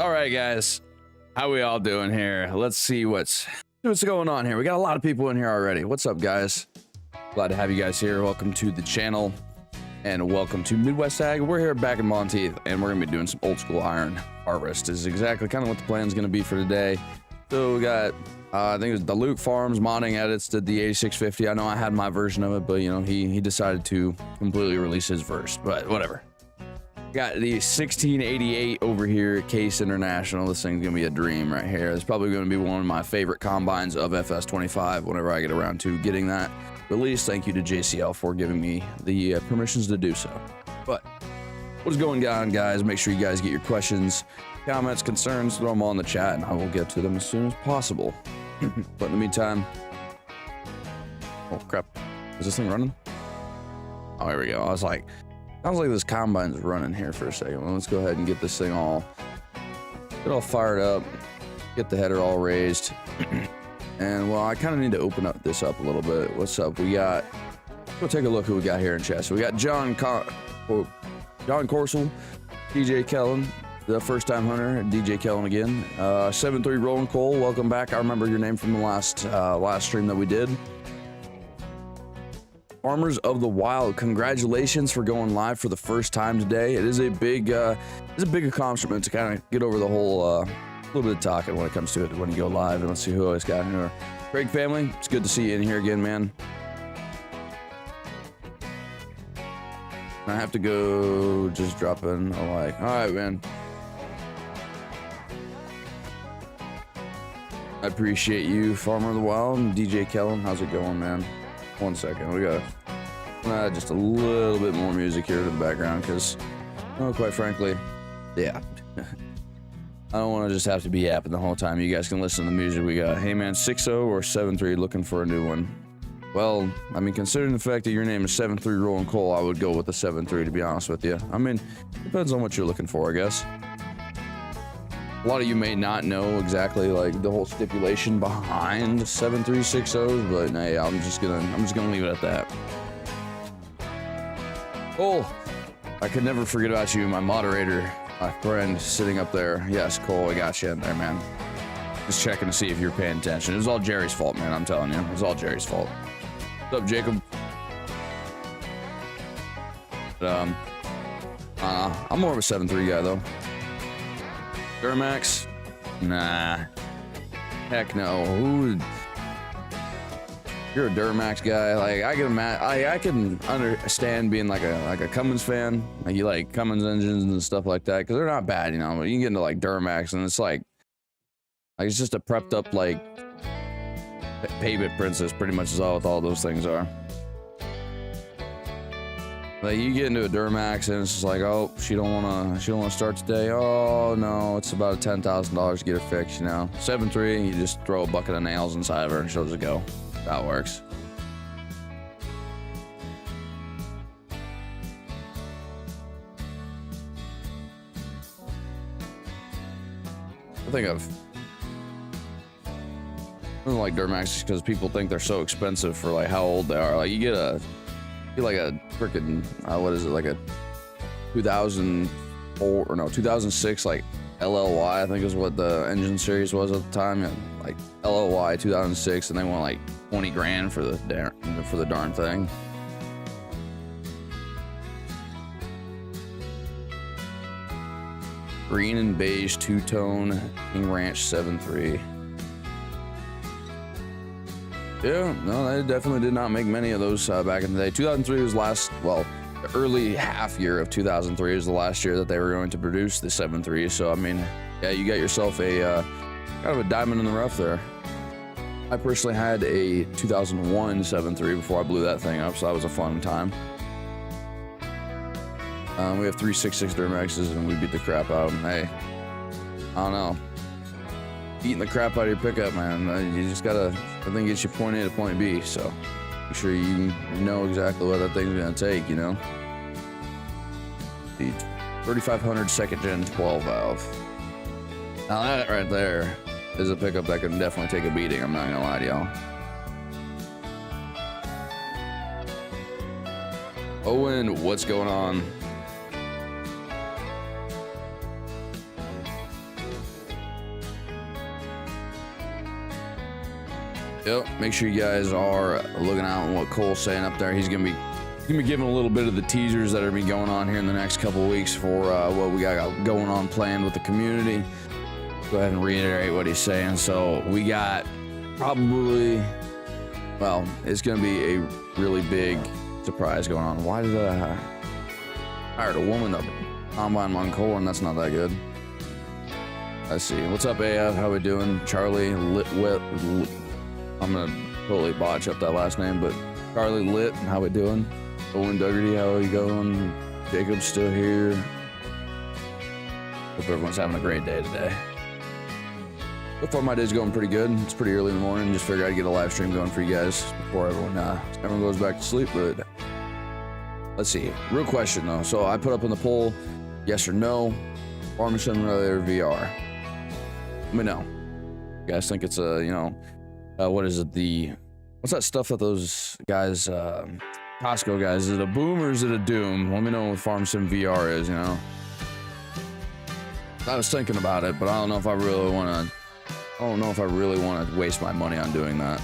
All right, guys, how we all doing here? Let's see what's going on here. We got a lot of people in here already. What's up, guys? Glad to have you guys here. Welcome to the channel and welcome to Midwest Ag. We're here back in Monteith and we're gonna be doing some old school iron harvest. This is exactly kind of what the plan is gonna be for today. So we got I think it was the Luke Farms modding edits did the 8650. I know I had my version of it, but you know he decided to completely release his verse, but whatever. Got the 1688 over here at Case International. This thing's gonna be a dream right here. It's probably gonna be one of my favorite combines of FS25 whenever I get around to getting that released. Thank you to JCL for giving me the permissions to do so. But what's going on, guys? Make sure you guys get your questions, comments, concerns, throw them all in the chat and I will get to them as soon as possible. But in the meantime, oh crap, is this thing running? Oh, here we go. I was like, sounds like this combine's running here for a second. Well, let's go ahead and get this thing all fired up, get the header all raised. And well, I kind of need to open up this up a little bit. What's up? We got, go take a look who we got here in chat. So we got John 𝗙𝗿𝗺𝗺, DJ Kellen, the first time hunter, DJ Kellen again. 7-3 Rolling Cole, welcome back. I remember your name from the last stream that we did. Farmers of the Wild, congratulations for going live for the first time today. It is a big accomplishment to kind of get over the whole little bit of talking when it comes to it when you go live. And let's see who always got here. Craig family, it's good to see you in here again, man. I have to go just drop in a like. All right, man. I appreciate you, Farmer of the Wild and DJ Kellen. How's it going, man? 1 second, we got just a little bit more music here to the background because, well, quite frankly, yeah. I don't want to just have to be yapping the whole time. You guys can listen to the music we got. Hey man, 6-0 or 7-3 looking for a new one. Well, I mean, considering the fact that your name is 7-3 Rolling Cole, I would go with the 7-3 to be honest with you. I mean, depends on what you're looking for, I guess. A lot of you may not know exactly like the whole stipulation behind 7-3-6-0s, but hey, I'm just gonna leave it at that. Cole, I could never forget about you, my moderator, my friend sitting up there. Yes, Cole, I got you in there, man. Just checking to see if you're paying attention. It was all Jerry's fault, man. I'm telling you, it was all Jerry's fault. What's up, Jacob? But, I'm more of a 7-3 guy though. Duramax? Nah. Heck no. Ooh. You're a Duramax guy. Like I can understand being like a Cummins fan. Like you like Cummins engines and stuff like that because they're not bad, you know. But you can get into like Duramax and it's like it's just a prepped up like pavement princess. Pretty much is all what all those things are. Like you get into a Duramax and it's just like, oh, she don't wanna start today. Oh no, it's about $10,000 to get her fixed, you know. 7-3, you just throw a bucket of nails inside of her and she'll just go. That works. I don't like Duramax because people think they're so expensive for like how old they are. Like you get like a freaking what is it, like a 2004 or no 2006 like LLY, I think is what the engine series was at the time, and like LLY 2006, and they want like 20 grand for the darn thing. Green and beige two-tone King Ranch 7-3. Yeah, no, they definitely did not make many of those back in the day. 2003 was the early half year of 2003 was the last year that they were going to produce the 7-3. So I mean, yeah, you got yourself a kind of a diamond in the rough there. I personally had a 2001 7-3 before I blew that thing up, so that was a fun time. We have 3.66 Duramaxes and we beat the crap out of them. Hey, I don't know. Beating the crap out of your pickup, man. You just gotta, I think, get you point A to point B, so make sure you know exactly what that thing's gonna take, you know. The 3500 second gen 12 valve. Now that right there is a pickup that can definitely take a beating, I'm not gonna lie to y'all. Owen, what's going on? Yep. Make sure you guys are looking out on what Cole's saying up there. He's gonna be giving a little bit of the teasers that are be going on here in the next couple of weeks for what we got going on planned with the community. Go ahead and reiterate what he's saying. So we got probably, well, it's gonna be a really big surprise going on. Why did I hired a woman to combine on Cole, and that's not that good. Let's see. What's up, AF? How we doing? Charlie Lit. I'm gonna totally botch up that last name, but Charlie Lit. How we doing? Owen Duggarty, how are you going? Jacob's still here. Hope everyone's having a great day today. So far, my day's going pretty good. It's pretty early in the morning. Just figured I'd get a live stream going for you guys before everyone goes back to sleep. But let's see. Real question though. So I put up in the poll, yes or no, Farming Simulator VR. Let me know. You guys think it's a, you know, what is it? What's that stuff that those guys, Costco guys, is it a boom or is it a doom? Let me know what Farm Sim VR is, you know. I was thinking about it, but I don't know if I really want to waste my money on doing that.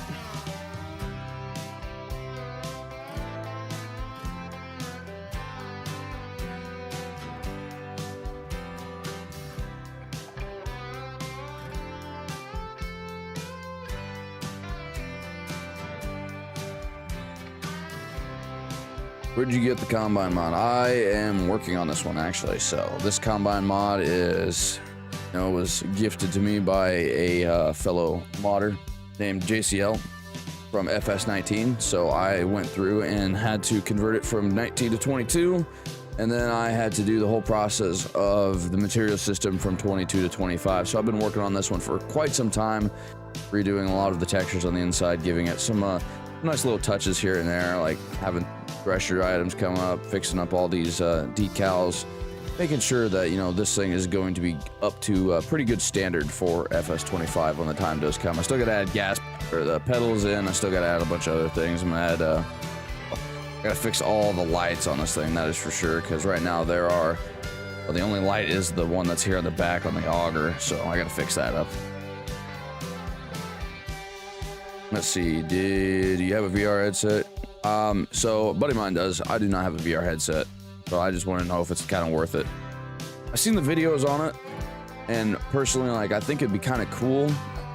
Where'd you get the combine mod? I am working on this one actually. So this combine mod is, you know, was gifted to me by a fellow modder named JCL from FS19. So I went through and had to convert it from 19 to 22, and then I had to do the whole process of the material system from 22 to 25. So I've been working on this one for quite some time, redoing a lot of the textures on the inside, giving it some nice little touches here and there, like having thresher items come up, fixing up all these decals, making sure that, you know, this thing is going to be up to a pretty good standard for FS25 when the time does come. I still gotta add gas or the pedals in. I still gotta add a bunch of other things. I'm gonna add I gotta fix all the lights on this thing, that is for sure, because right now there are, well, the only light is the one that's here on the back on the auger, so I gotta fix that up. Let's see, do you have a VR headset? So a buddy of mine does. I do not have a VR headset, so I just want to know if it's kind of worth it. I've seen the videos on it, and personally, like, I think it'd be kind of cool.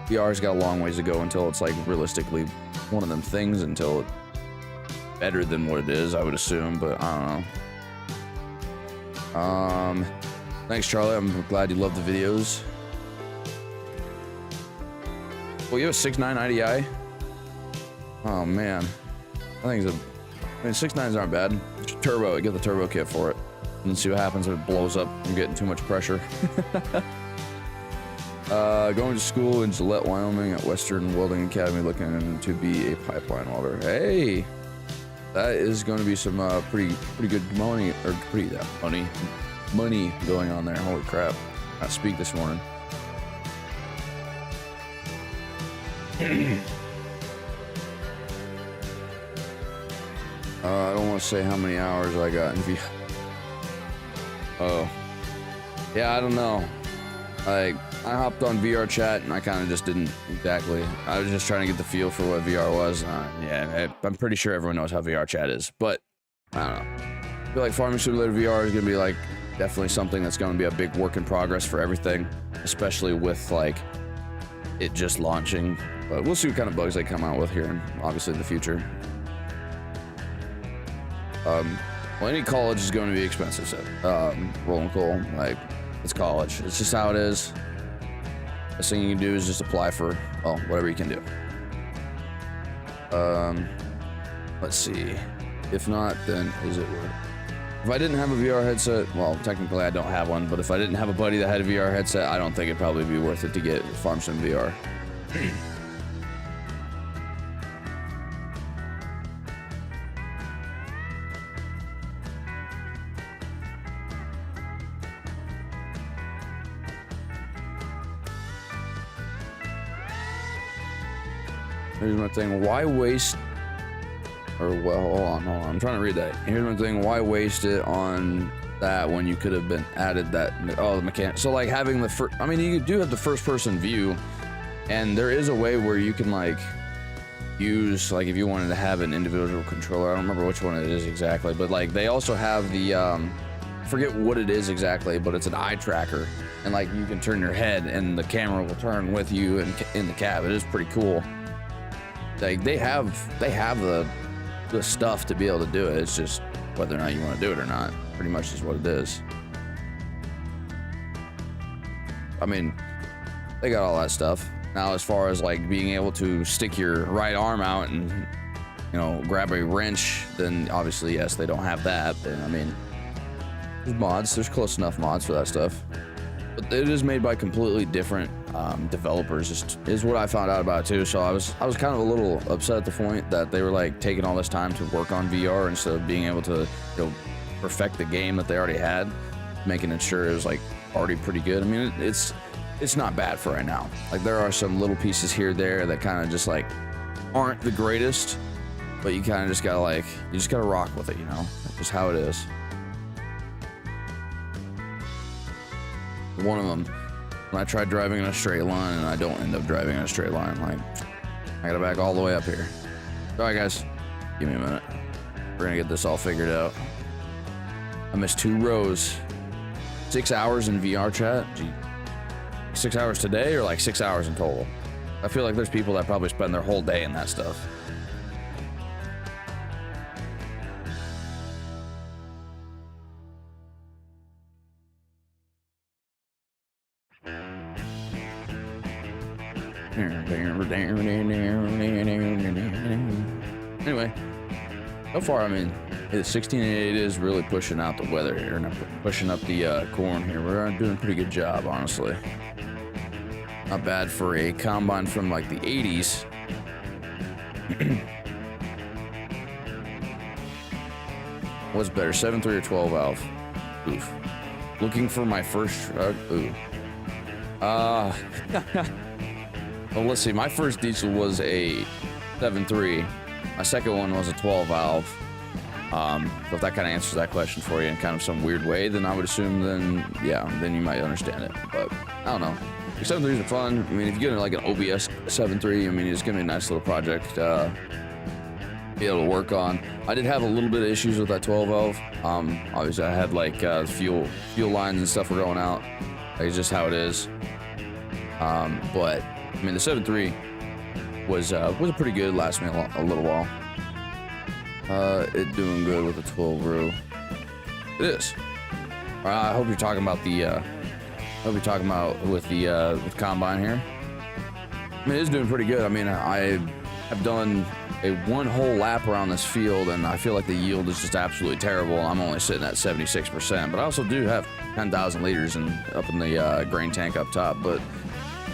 VR's got a long ways to go until it's like realistically one of them things, until it's better than what it is, I would assume, but I don't know. Thanks, Charlie. I'm glad you love the videos. Well, you have a 6.9 IDI? Oh man, I mean 6.9s aren't bad. Just turbo it, get the turbo kit for it, and see what happens if it blows up from getting too much pressure. Going to school in Gillette, Wyoming at Western Welding Academy, looking to be a pipeline welder. Hey, that is going to be some pretty good money, or money going on there. Holy crap! I speak this morning. I don't want to say how many hours I got in VR. Oh, yeah, I don't know. Like, I hopped on VR chat and I kind of just didn't exactly. I was just trying to get the feel for what VR was. Yeah, I'm pretty sure everyone knows how VR chat is, but I don't know. I feel like Farming Simulator VR is gonna be like definitely something that's gonna be a big work in progress for everything, especially with like it just launching. But we'll see what kind of bugs they come out with here, and obviously in the future. Well, any college is going to be expensive, so rolling coal, like, it's college. It's just how it is. Best thing you can do is just apply for, well, whatever you can do. Let's see. If not, then is it worth it? If I didn't have a VR headset, well, technically I don't have one, but if I didn't have a buddy that had a VR headset, I don't think it'd probably be worth it to get Farm Sim VR. Here's my thing, why waste, or well, hold on, I'm trying to read that. Here's my thing, why waste it on that when you could have been added that, oh, the mechanic. So like having the first, I mean, you do have the first person view, and there is a way where you can like use, like if you wanted to have an individual controller. I don't remember which one it is exactly, but like they also have the I forget what it is exactly, but it's an eye tracker, and like you can turn your head and the camera will turn with you in the cab. It is pretty cool. Like they have the stuff to be able to do it. It's just whether or not you want to do it or not. Pretty much is what it is. I mean, they got all that stuff. Now, as far as like being able to stick your right arm out and, you know, grab a wrench, then obviously, yes, they don't have that. But I mean, there's mods. There's close enough mods for that stuff. But it is made by completely different developers, is what I found out about too. So I was kind of a little upset at the point that they were like taking all this time to work on VR instead of being able to, you know, perfect the game that they already had, making it sure it was like already pretty good. I mean, it's not bad for right now. Like there are some little pieces here there that kind of just like aren't the greatest, but you kind of just gotta like, you just gotta rock with it, you know. That's just how it is. One of them, when I tried driving in a straight line and I don't end up driving in a straight line, like I gotta back all the way up here. All right, guys, give me a minute. We're gonna get this all figured out. I missed 2 rows. 6 hours in VR chat. Gee. 6 hours today or like 6 hours in total? I feel like there's people that probably spend their whole day in that stuff. Anyway, so far, I mean, the 16.8 is really pushing out the weather here and pushing up the corn here. We're doing a pretty good job, honestly. Not bad for a combine from like the 80s. What's better, 7.3 or 12 valve? Oof. Looking for my first truck. Ooh. Well, let's see. My first diesel was a 7.3. My second one was a 12 valve. So if that kind of answers that question for you in kind of some weird way, then I would assume then you might understand it. But I don't know. 7.3s are fun. I mean, if you get like an OBS 7.3, I mean, it's gonna be a nice little project be able to work on. I did have a little bit of issues with that 12 valve. Obviously I had like fuel lines and stuff were going out. Like, it's just how it is. But I mean, the 7.3 was pretty good. Lasted me a little while. It doing good with the 12 row. It is. All right, I hope you're talking about the. With combine here. I mean, it's doing pretty good. I mean, I have done one whole lap around this field, and I feel like the yield is just absolutely terrible. I'm only sitting at 76%, but I also do have 10,000 liters up in the grain tank up top. But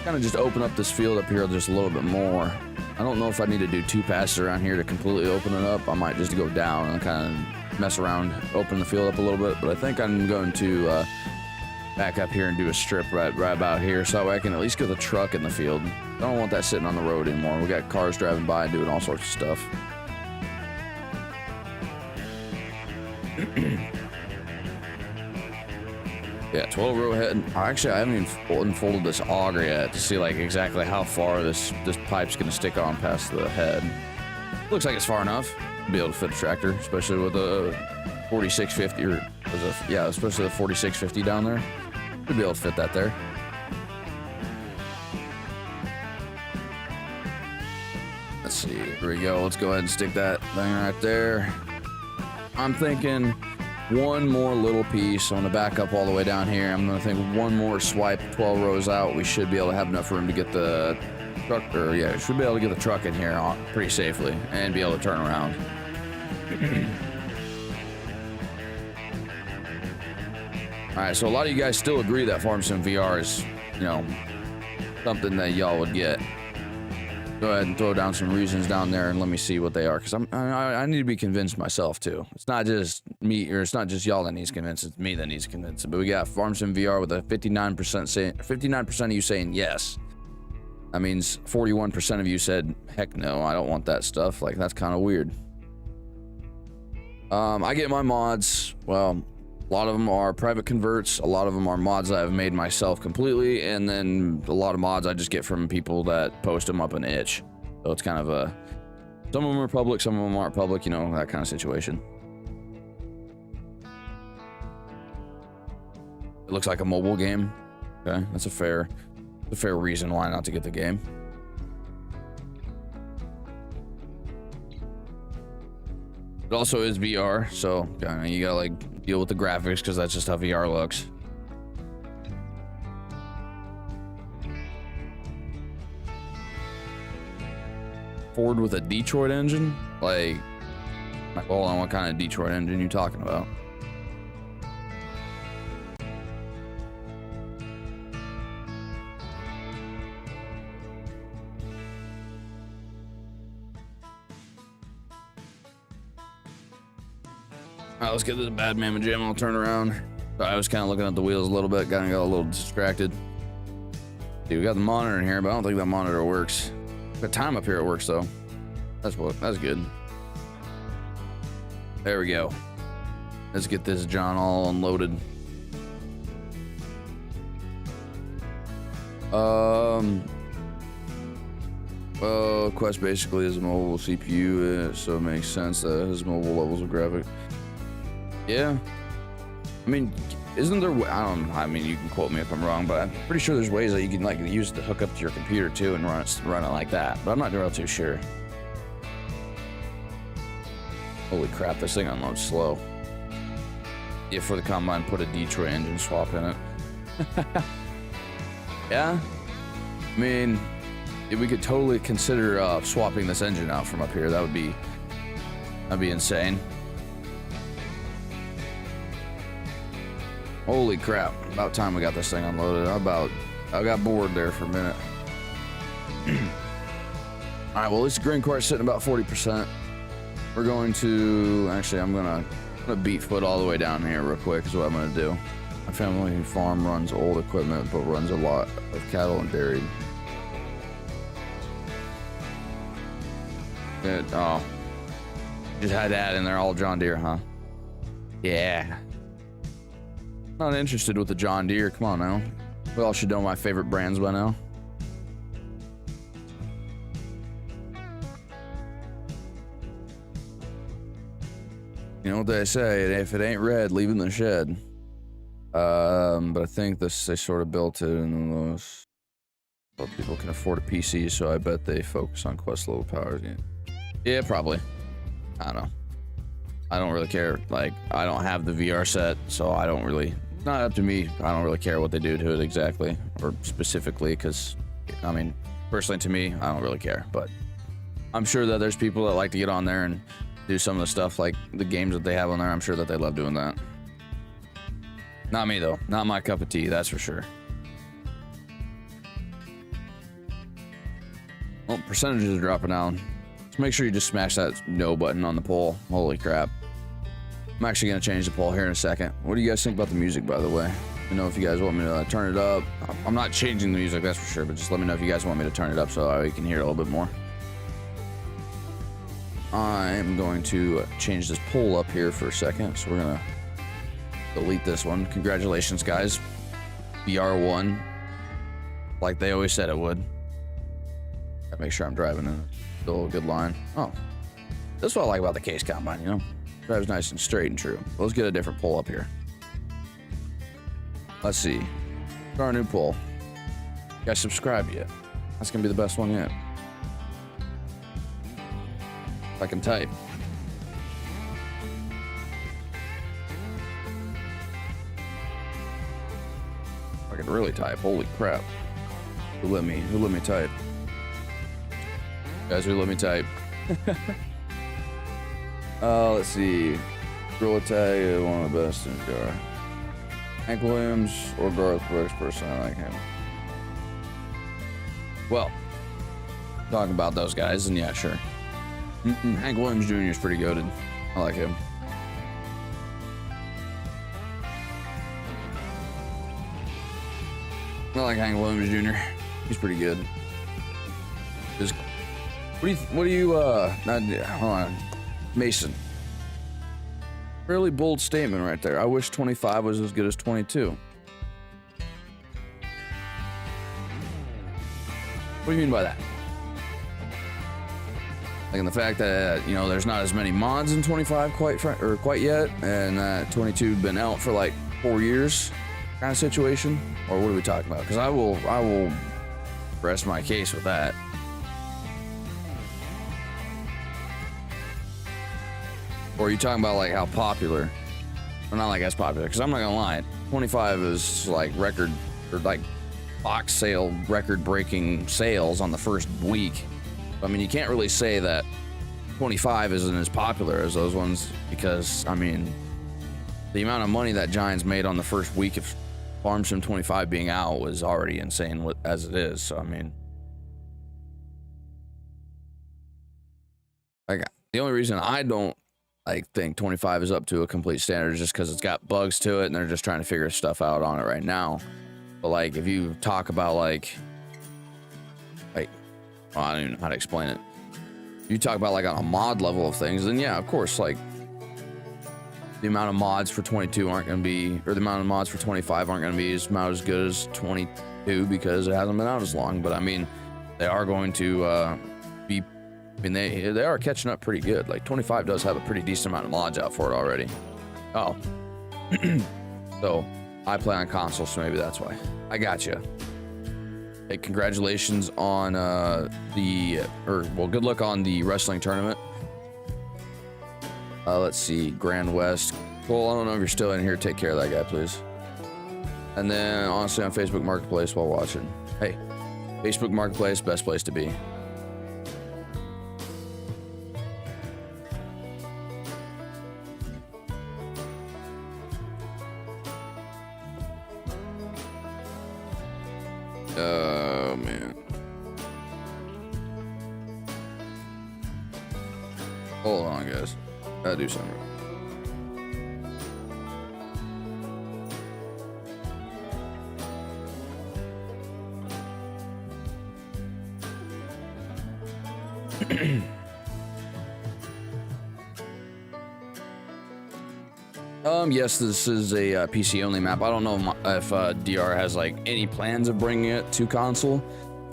kind of just open up this field up here just a little bit more. I don't know if I need to do 2 passes around here to completely open it up. I might just go down and kind of mess around, open the field up a little bit. But I think I'm going to back up here and do a strip right about here, so that way I can at least get the truck in the field. I don't want that sitting on the road anymore. We got cars driving by doing all sorts of stuff. Yeah, 12 row head. Actually, I haven't even unfolded this auger yet to see like exactly how far this pipe's gonna stick on past the head. Looks like it's far enough to be able to fit a tractor, especially with a 4650 or especially the 4650 down there. Should be able to fit that there. Let's see, here we go. Let's go ahead and stick that thing right there. I'm thinking one more little piece. I'm gonna back up all the way down here. I'm gonna think one more swipe, 12 rows out. We should be able to have enough room to get the truck, should be able to get the truck in here pretty safely and be able to turn around. All right, so a lot of you guys still agree that Farm Sim VR is, something that y'all would get. Go ahead and throw down some reasons down there and let me see what they are, because I need to be convinced myself too. It's not just me, or it's not just y'all that needs convinced. It's me that needs convinced. But we got Farm Sim VR with a 59% of you saying yes. That means 41% of you said heck no, I don't want that stuff. Like, that's kind of weird. I get my mods. Well, a lot of them are private converts. A lot of them are mods that I've made myself completely, and then a lot of mods I just get from people that post them up an itch. So it's kind of a Some of them are public, some of them aren't public, you know, that kind of situation. It looks like a mobile game. Okay, that's a fair reason why not to get the game. It also is VR, so you gotta like deal with the graphics because that's just how VR looks. Ford with a Detroit engine? Like, hold on, what kind of Detroit engine you talking about? All right, let's get to the bad mamma jam. I'll turn around. So I was kind of looking at the wheels a little bit, got a little distracted. Dude, we got the monitor in here, but I don't think that monitor works. The time up here it works though. That's good. There we go. Let's get this John all unloaded. Well, Quest basically is a mobile CPU, so it makes sense that it has mobile levels of graphics. Yeah. I mean, isn't there, I mean, you can quote me if I'm wrong, but I'm pretty sure there's ways that you can like use it to hook up to your computer too and run it like that, but I'm not real too sure. Holy crap, this thing unloads slow. Yeah, for the combine, put a Detroit engine swap in it. Yeah? I mean, if we could totally consider swapping this engine out from up here. That'd be insane. Holy crap, about time we got this thing unloaded. I got bored there for a minute. All right, well, this grain cart's sitting about 40%. We're going to, actually, I'm gonna beat foot all the way down here real quick is what I'm gonna do. My family farm runs old equipment, but runs a lot of cattle and dairy. Good, oh. Just had that in there, all John Deere, huh? Yeah. Not interested with the John Deere, come on now. We all should know my favorite brands by now. You know what they say, if it ain't red, leave it in the shed. But I think they sort of built it in those. Well, people can afford a PC, so I bet they focus on Quest level powers. Yeah, probably. I don't know. I don't really care. Like, I don't have the VR set, so I don't really. Not up to me. I don't really care what they do to it exactly or specifically, because I mean, personally to me, I don't really care. But I'm sure that there's people that like to get on there and do some of the stuff like the games that they have on there. I'm sure that they love doing that. Not me though. Not my cup of tea, that's for sure. Well, percentages are dropping down. So make sure you just smash that no button on the poll. Holy crap. I'm actually going to change the poll here in a second. What do you guys think about the music, by the way? Let me know if you guys want me to turn it up. I'm not changing the music, that's for sure, but just let me know if you guys want me to turn it up so you can hear it a little bit more. I'm going to change this poll up here for a second, so we're going to delete this one. Congratulations, guys. VR1, like they always said it would. Gotta make sure I'm driving in still a good line. Oh, that's what I like about the case combine, you know? Drives nice and straight and true. Let's get a different poll up here. Let's see. Start a new poll. You guys subscribe yet? That's gonna be the best one yet. If I can type. I can really type. Holy crap. Who let me type? Guys, who let me type? Let's see. Gorilla Tag, one of the best in the car. Hank Williams or Garth Brooks, personally, I like him. Well, talking about those guys, and yeah, sure. Hank Williams Jr. is pretty goated. I like him. I like Hank Williams Jr. He's pretty good. Just, what do you, hold on. Mason. Fairly bold statement right there. I wish 25 was as good as 22. What do you mean by that? Like in the fact that, you know, there's not as many mods in 25 quite yet, and that 22 been out for like 4 years kind of situation, or what are we talking about? Because I will rest my case with that. Or are you talking about like how popular? Well, not like as popular, because I'm not gonna lie, 25 is like record, or like box sale record breaking sales on the first week. I mean, you can't really say that 25 isn't as popular as those ones, because I mean, the amount of money that Giants made on the first week of Farm Sim 25 being out was already insane as it is. So I mean, like, the only reason I don't like think 25 is up to a complete standard is just because it's got bugs to it and they're just trying to figure stuff out on it right now. But like, if you talk about like well, I don't even know how to explain it. If you talk about like on a mod level of things, then yeah, of course, like the amount of mods for 22 aren't going to be, or the amount of mods for 25 aren't going to be as good as 22 because it hasn't been out as long. But I mean, they are going to be, I mean, they are catching up pretty good. Like 25 does have a pretty decent amount of mods out for it already. Oh, so I play on console, so maybe that's why. I got you. Hey, congratulations on good luck on the wrestling tournament. Let's see, Grand West. Cole, I don't know if you're still in here. Take care of that guy, please. And then honestly, on Facebook Marketplace while watching. Hey, Facebook Marketplace, best place to be. Oh man. Hold on, guys. Gotta do something. Yes, this is a PC only map. I don't know if DR has like any plans of bringing it to console.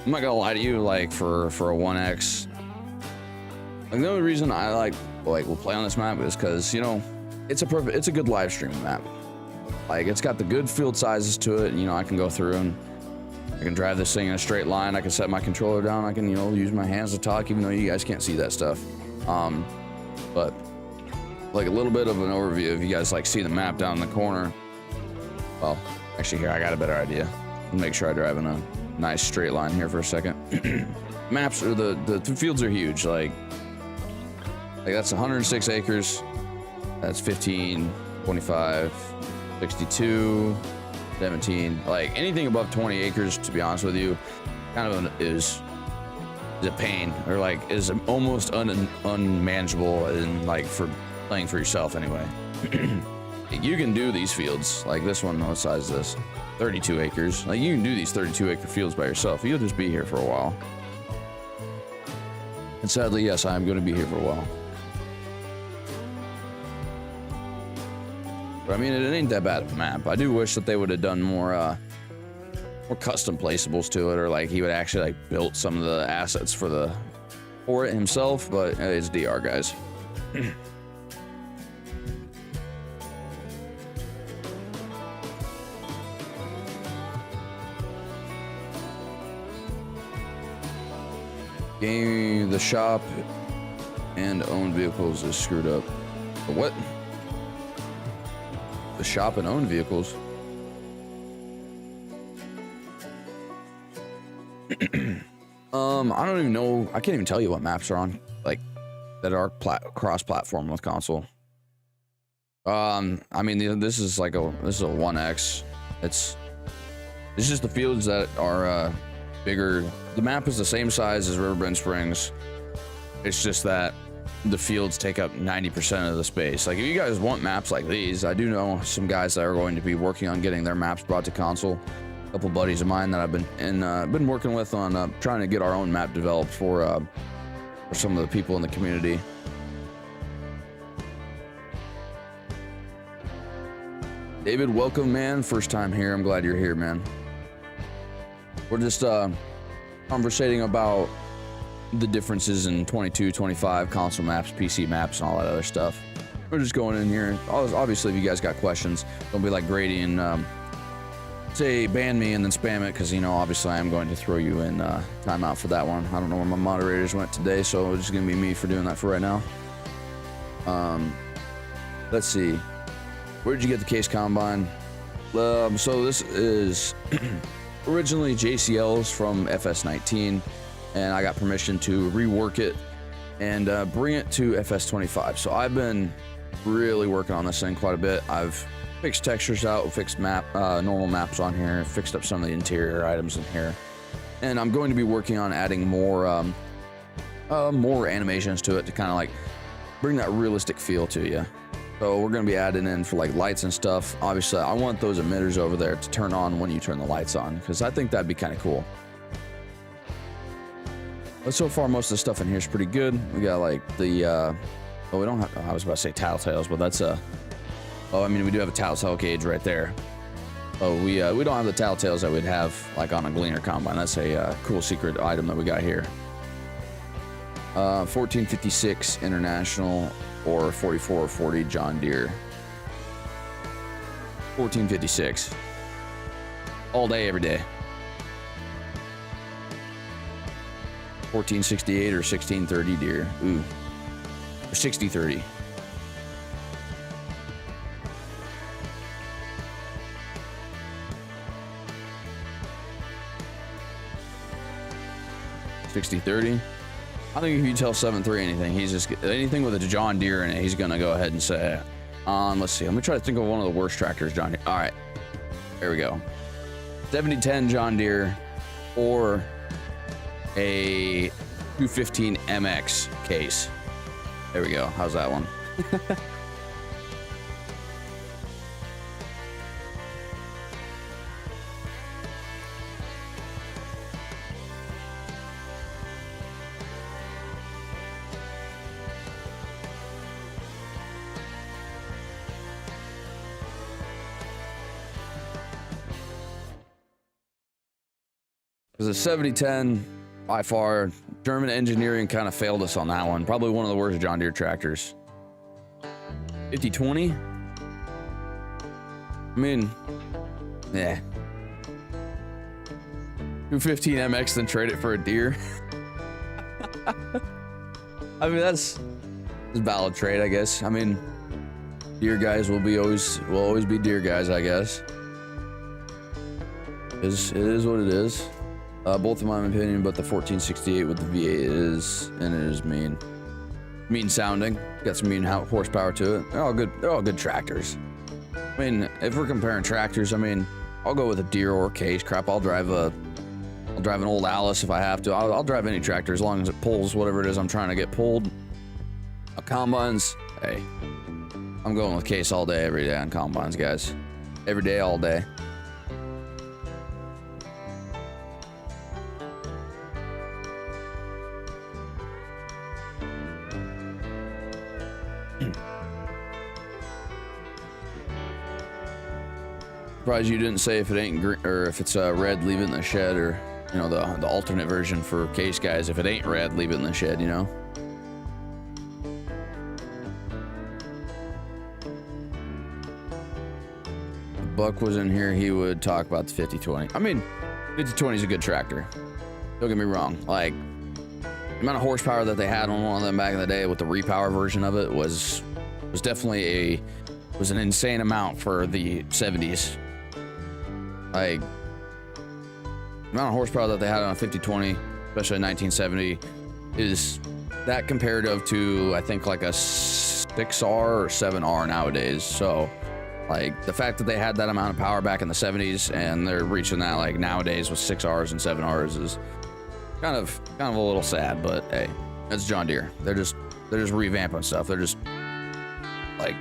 I'm not gonna lie to you, like for a 1X, like the only reason I like will play on this map is because, you know, it's a good live stream map. Like, it's got the good field sizes to it, and you know, I can go through and I can drive this thing in a straight line. I can set my controller down. I can, you know, use my hands to talk, even though you guys can't see that stuff. But like a little bit of an overview, if you guys like see the map down in the corner. Well, actually, here I got a better idea. Make sure I drive in a nice straight line here for a second. Maps are the fields are huge. Like that's 106 acres. That's 15, 25, 62, 17. Like anything above 20 acres, to be honest with you, kind of is a pain, or like is almost unmanageable, and like for playing for yourself anyway. You can do these fields like this one. What size is this? 32 acres. Like you can do these 32 acre fields by yourself. You'll just be here for a while. And sadly, yes, I am going to be here for a while. But I mean, it ain't that bad of a map. I do wish that they would have done more custom placeables to it, or like he would actually like built some of the assets for it himself. But it's DR, guys. Game, the shop and owned vehicles is screwed up. The what? The shop and owned vehicles? I don't even know. I can't even tell you what maps are on, like, that are cross-platform with console. I mean, this is a 1X. It's just the fields that are bigger. The map is the same size as Riverbend Springs. It's just that the fields take up 90% of the space. Like, if you guys want maps like these, I do know some guys that are going to be working on getting their maps brought to console. A couple buddies of mine that I've been working with on trying to get our own map developed for some of the people in the community. David, welcome, man. First time here. I'm glad you're here, man. We're just conversating about the differences in 22, 25, console maps, PC maps, and all that other stuff. We're just going in here. Obviously, if you guys got questions, don't be like Grady and say ban me and then spam it, because, you know, obviously I am going to throw you in timeout for that one. I don't know where my moderators went today, so it's just going to be me for doing that for right now. Let's see. Where did you get the case combine? So this is originally JCL's from FS19, and I got permission to rework it and bring it to FS25. So I've been really working on this thing quite a bit. I've fixed textures out, fixed normal maps on here, fixed up some of the interior items in here, and I'm going to be working on adding more animations to it to kind of like bring that realistic feel to you. So we're going to be adding in for like lights and stuff. Obviously, I want those emitters over there to turn on when you turn the lights on, because I think that'd be kind of cool. But so far, most of the stuff in here is pretty good. We got like the, oh, we don't have, I was about to say tattletales, but that's a, oh, I mean, we do have a tattletale cage right there. Oh, we don't have the tattletales that we'd have like on a Gleaner combine. That's a cool secret item that we got here. 1456 International or 4440 John Deere. 1456. All day, every day. 1468 or 1630 Deere. Ooh. Or 6030. $60.30. I think if you tell 7.3 anything, he's just anything with a John Deere in it, he's gonna go ahead and say it. Let's see. Let me try to think of one of the worst tractors, John Deere. All right, there we go. 7010 John Deere or a 215 MX case. There we go. How's that one? Because the 7010, by far, German engineering kind of failed us on that one. Probably one of the worst John Deere tractors. 5020? I mean, yeah. 215 MX, then trade it for a Deere. I mean, that's a valid trade, I guess. I mean, Deere guys will always be Deere guys, I guess. It is what it is. Both in my opinion, but the 1468 with the V8 is mean sounding. Got some mean horsepower to it. They're all good tractors. I mean, if we're comparing tractors, I mean, I'll go with a Deere or case. Crap, I'll drive an old Alice if I have to. I'll drive any tractor as long as it pulls whatever it is I'm trying to get pulled. Combines, hey, I'm going with case all day, every day on combines, guys. Every day, all day. Surprised you didn't say if it ain't green or if it's red, leave it in the shed, or you know the alternate version for case guys. If it ain't red, leave it in the shed. You know. If Buck was in here, he would talk about the 5020. I mean, 5020 is a good tractor. Don't get me wrong. Like the amount of horsepower that they had on one of them back in the day with the repower version of it was definitely an insane amount for the 70s. Like, the amount of horsepower that they had on a 5020, especially in 1970, is that comparative to, I think, like a 6R or 7R nowadays. So, like, the fact that they had that amount of power back in the 70s and they're reaching that, like, nowadays with 6Rs and 7Rs is kind of a little sad, but hey, that's John Deere. They're just revamping stuff. They're just, like,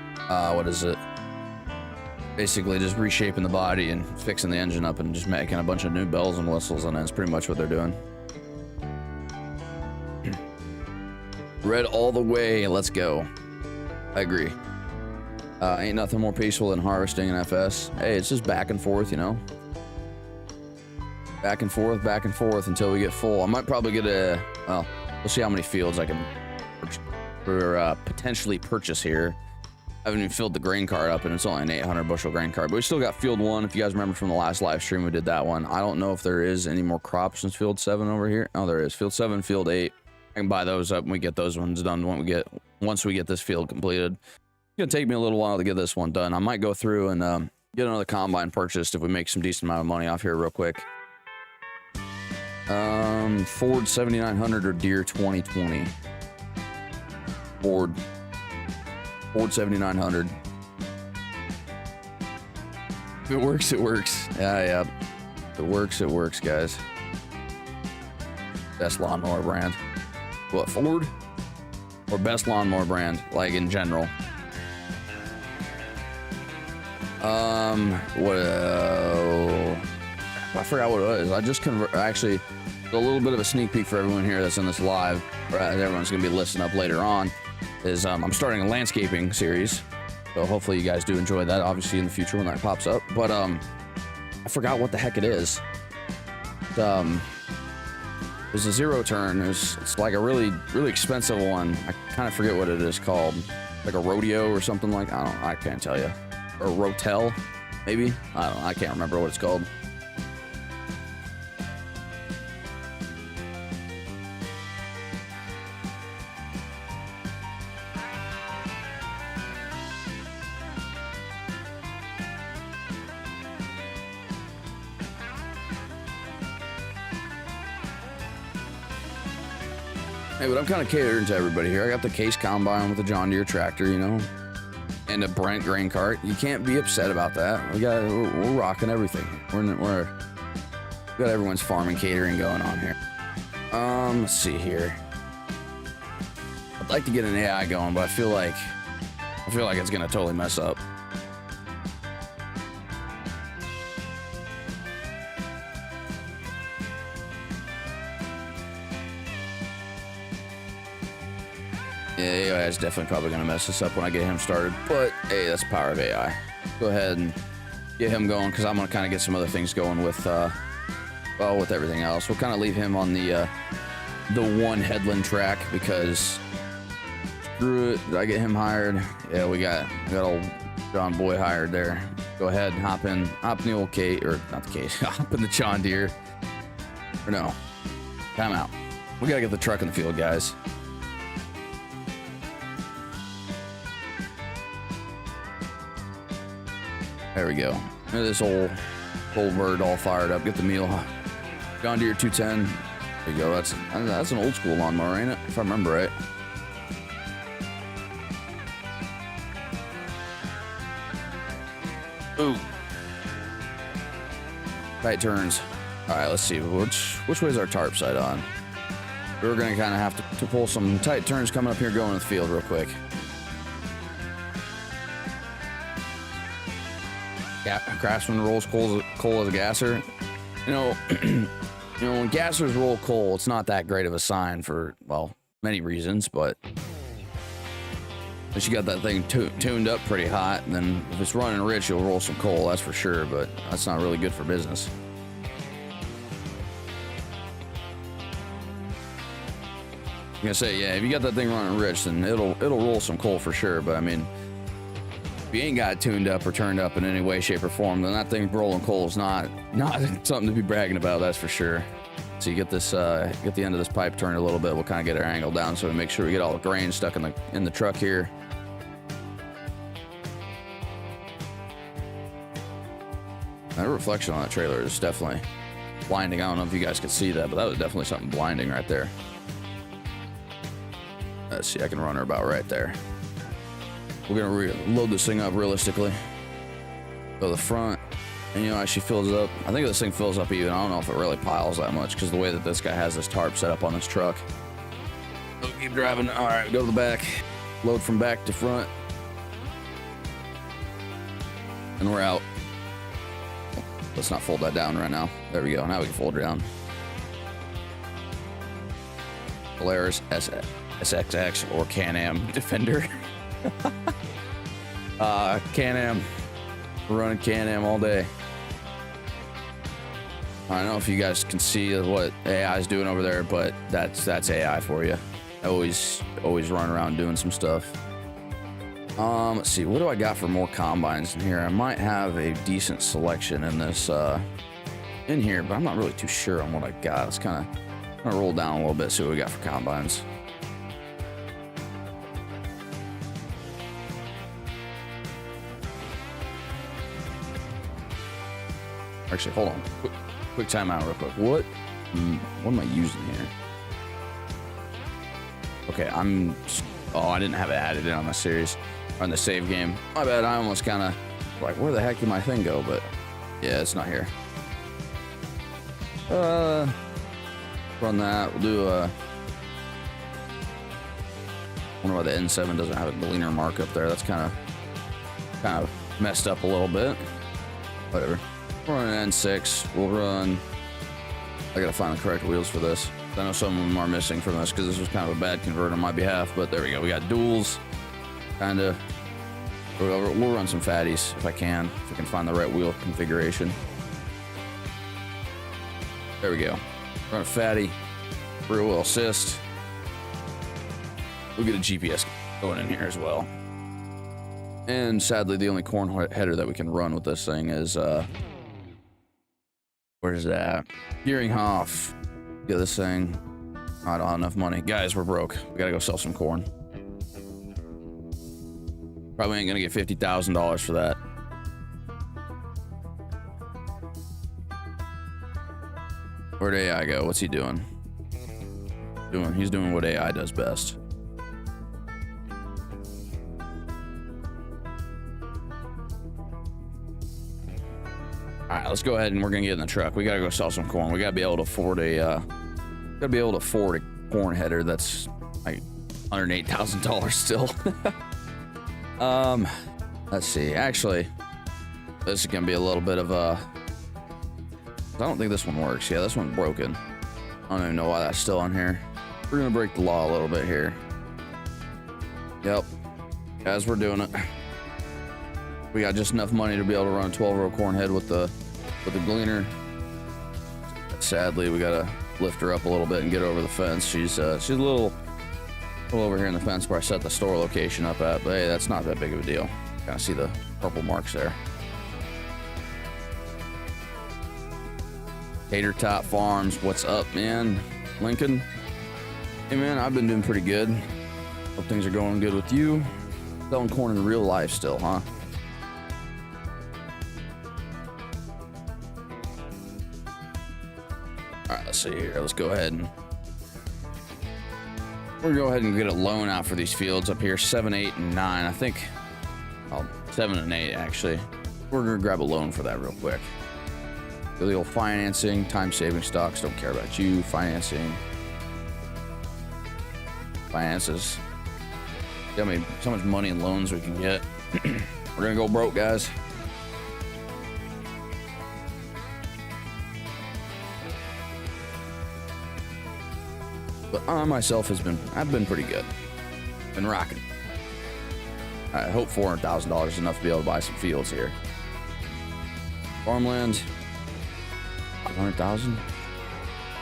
what is it? Basically just reshaping the body and fixing the engine up and just making a bunch of new bells and whistles, and that's pretty much what they're doing. Red all the way, let's go. I agree. Ain't nothing more peaceful than harvesting an FS. Hey, it's just back and forth, you know? Back and forth until we get full. I might probably get a, well, We'll see how many fields I can potentially purchase here. I haven't even filled the grain cart up, and it's only an 800 bushel grain cart. But we still got field 1. If you guys remember from the last live stream, we did that one. I don't know if there is any more crops in field 7 over here. Oh, there is. Field 7, field 8. I can buy those up and we get those ones done once we get this field completed. It's gonna take me a little while to get this one done. I might go through and get another combine purchased if we make some decent amount of money off here real quick. Ford 7900 or Deere 2020. Ford 7900. If it works, it works. Yeah. If it works, guys. Best lawnmower brand. What, Ford? Or best lawnmower brand, like in general? I forgot what it was. I just actually, a little bit of a sneak peek for everyone here that's in this live, everyone's gonna be listening up later on, is I'm starting a landscaping series, so hopefully you guys do enjoy that, obviously in the future when that pops up. But I forgot what the heck it is. There's a zero turn. It's like a really expensive one. I kind of forget what it is called, like a rodeo or something like. I can't tell you, or a rotel maybe. I can't remember what it's called. Hey, but I'm kind of catering to everybody here. I got the 𝗙𝗂𝗯𝗃 combine with the John Deere tractor, you know, and a Brent grain cart. You can't be upset about that. We're rocking everything. We got everyone's farming catering going on here. Let's see here. I'd like to get an AI going, but I feel like it's gonna totally mess up. Yeah, AI is definitely probably going to mess this up when I get him started, but hey, that's the power of AI. Go ahead and get him going, because I'm going to kind of get some other things going with, well, with everything else. We'll kind of leave him on the one headland track, because screw it. Did I get him hired? Yeah, we got old John Boy hired there. Go ahead and hop in the old Kate, or not the Kate, hop in the John Deere. Or no, time out. We got to get the truck in the field, guys. There we go. Look at this old bird all fired up. Get the meal. John Deere 210. There you go. That's an old school lawnmower, ain't it? If I remember right. Ooh. Tight turns. All right, let's see. Which way is our tarp side on? We're going to kind of have to pull some tight turns coming up here going to the field real quick. Craftsman rolls coal as a gasser. You know, when gassers roll coal, it's not that great of a sign for, well, many reasons, but if you got that thing tuned up pretty hot, and then if it's running rich, you'll roll some coal, that's for sure, but that's not really good for business. I'm gonna say, yeah, if you got that thing running rich, then it'll roll some coal for sure, but I mean, if you ain't got it tuned up or turned up in any way, shape, or form, then that thing rolling coal is not something to be bragging about, that's for sure. So you get this, get the end of this pipe turned a little bit. We'll kind of get our angle down so we make sure we get all the grain stuck in the truck here. That reflection on that trailer is definitely blinding. I don't know if you guys could see that, but that was definitely something blinding right there. Let's see, I can run her about right there. We're gonna load this thing up realistically. Go to the front, and you know, as she fills up, I think this thing fills up even. I don't know if it really piles that much because the way that this guy has this tarp set up on this truck. Oh, keep driving. All right, go to the back. Load from back to front, and we're out. Let's not fold that down right now. There we go. Now we can fold it down. Polaris SXX or Can-Am Defender. Can-Am. We're running Can-Am all day. I don't know if you guys can see what AI is doing over there, but that's AI for you. Always run around doing some stuff. Let's see, what do I got for more combines in here? I might have a decent selection in this in here, but I'm not really too sure on what I got. Let's kind of roll down a little bit, see what we got for combines. Actually, hold on. Quick timeout real quick. What am I using here? Okay, oh, I didn't have it added in on the series, on the save game. My bad, I almost kind of, like, where the heck did my thing go? But, yeah, it's not here. Run that. We'll do, wonder why the N7 doesn't have a Gleaner mark up there. That's kind of messed up a little bit. Whatever. We'll run an N6. We'll run, I gotta find the correct wheels for this. I know some of them are missing from this because this was kind of a bad convert on my behalf, but there we go. We got duals, kind of. We'll run some fatties if I can find the right wheel configuration. There we go. Run a fatty, rear wheel assist. We'll get a GPS going in here as well. And sadly, the only corn header that we can run with this thing is, where's that? 𝗙𝗵𝗄𝗃. Get this thing. I don't have enough money. Guys, we're broke. We gotta go sell some corn. Probably ain't gonna get $50,000 for that. Where'd AI go? What's he doing? He's doing what AI does best. All right, let's go ahead and we're gonna get in the truck. We gotta go sell some corn. We gotta be able to afford a corn header that's like $108,000 still. Let's see. Actually, this is gonna be a little bit of a. I don't think this one works. Yeah, this one's broken. I don't even know why that's still on here. We're gonna break the law a little bit here. Yep, as we're doing it. We got just enough money to be able to run a 12-row corn head with the Gleaner. Sadly, we gotta lift her up a little bit and get over the fence. She's a little over here in the fence where I set the store location up at, but hey, that's not that big of a deal. Kind of see the purple marks there. Tater Tot Farms, what's up, man? Lincoln. Hey, man, I've been doing pretty good. Hope things are going good with you. Selling corn in real life still, huh? All right, let's see here. Let's go ahead and we're gonna go ahead and get a loan out for these fields up here. 7, 8, and 9. I think, well, 7 and 8 actually. We're gonna grab a loan for that real quick. Illegal financing, time-saving stocks. Don't care about you. Financing, finances. I mean, so much money in loans we can get. We're gonna go broke, guys. But I myself I've been pretty good. Been rocking. I hope $400,000 is enough to be able to buy some fields here. Farmland, 500,000.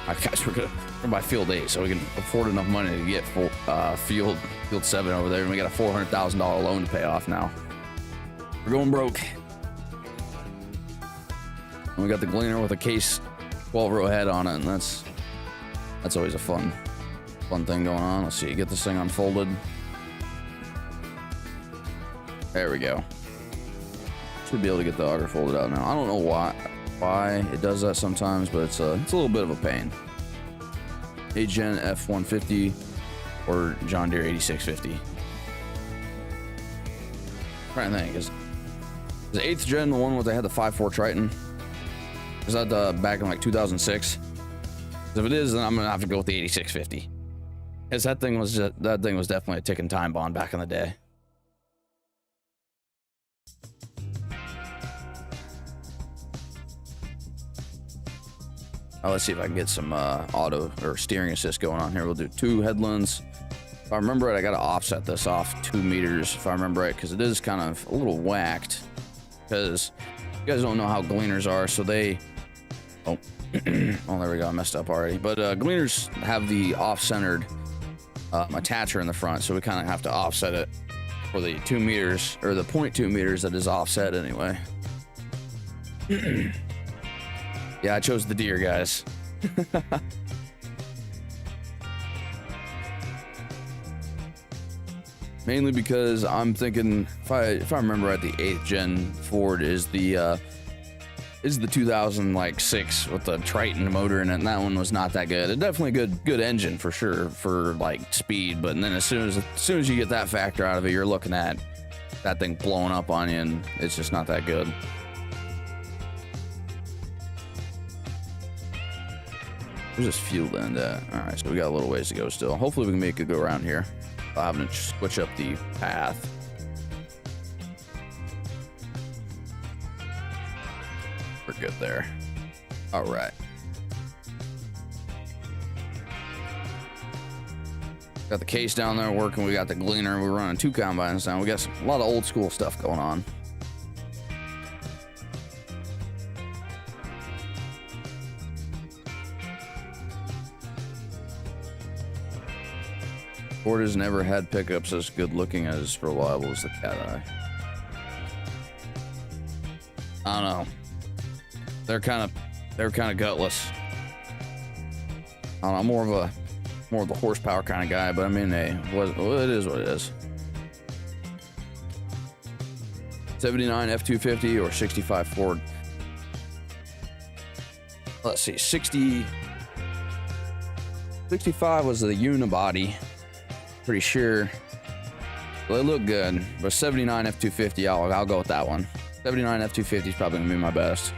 Guys, we're gonna buy field 8, so we can afford enough money to get full field 7 over there, and we got a $400,000 loan to pay off now. We're going broke. And we got the Gleaner with a case 12-row head on it, and that's always a fun thing going on. Let's see, get this thing unfolded. There we go. Should be able to get the auger folded out now. I don't know why it does that sometimes, but it's a little bit of a pain. A-Gen F-150 or John Deere 8650. I'm trying to think, is the 8th gen the one where they had the 5.4 Triton? Is that back in like 2006? If it is, then I'm gonna have to go with the 8650. Because that thing was definitely a ticking time bomb back in the day. Let's see if I can get some auto or steering assist going on here. We'll do 2 headlands. If I remember right, I gotta offset this off 2 meters, if I remember right, because it is kind of a little whacked. Because you guys don't know how Gleaners are, so they... Oh, Oh, there we go. I messed up already. But Gleaners have the off-centered attacher in the front, so we kind of have to offset it for the 2 meters, or the 0.2 meters that is offset anyway. Yeah, I chose the deer, guys. Mainly because I'm thinking, if I remember right, the 8th gen Ford is the 2006 with the Triton motor in it, and that one was not that good. It definitely good engine for sure for like speed, but then as soon as you get that factor out of it, you're looking at that thing blowing up on you, and it's just not that good. Where's this fuel end at? All right, so we got a little ways to go still. Hopefully we can make it go around here. I'm gonna switch up the path. We're good there. All right. Got the case down there working. We got the gleaner. We're running 2 combines now. We got a lot of old school stuff going on. Ford has never had pickups as good looking as reliable as the 𝗙𝗏𝗏. I don't know. They're kind of gutless. I don't know, more of the horsepower kind of guy, but I mean, hey, it is what it is. 79 F250 or 65 Ford. Let's see, 65 was the unibody. Pretty sure. Well, they look good, but 79 F250, I'll go with that one. 79 F250 is probably gonna be my best.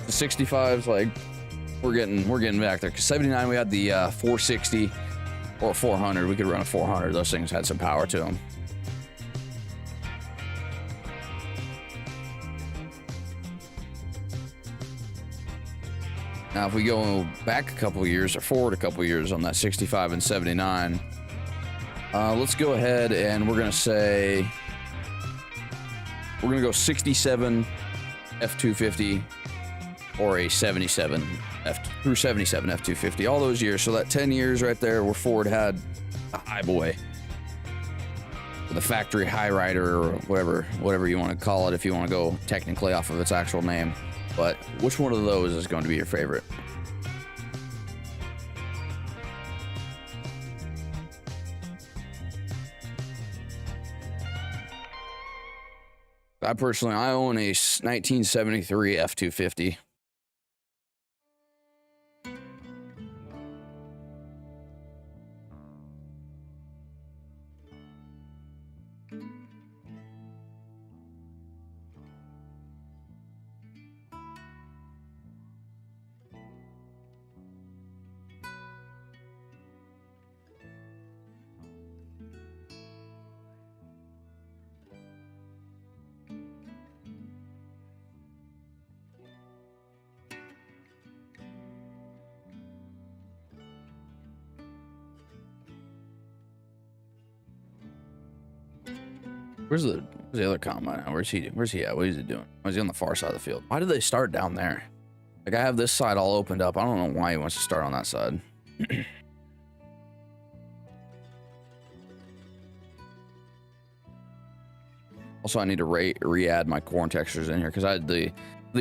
The 65's like we're getting back there. Cause 79 we had the 460 or 400. We could run a 400. Those things had some power to them. Now, if we go back a couple of years or forward a couple of years on that 65 and 79, let's go ahead and we're going to say we're going to go 67 F250 or a 77 through 77 F250. All those years. So that 10 years right there where Ford had a high boy. The factory high rider or whatever you want to call it if you want to go technically off of its actual name. But which one of those is going to be your favorite? I own a 1973 F250. Where's the other combine now? Where's he at? What is he doing? Oh, is he on the far side of the field? Why did they start down there? Like, I have this side all opened up. I don't know why he wants to start on that side. Also, I need to re-add my corn textures in here because I had the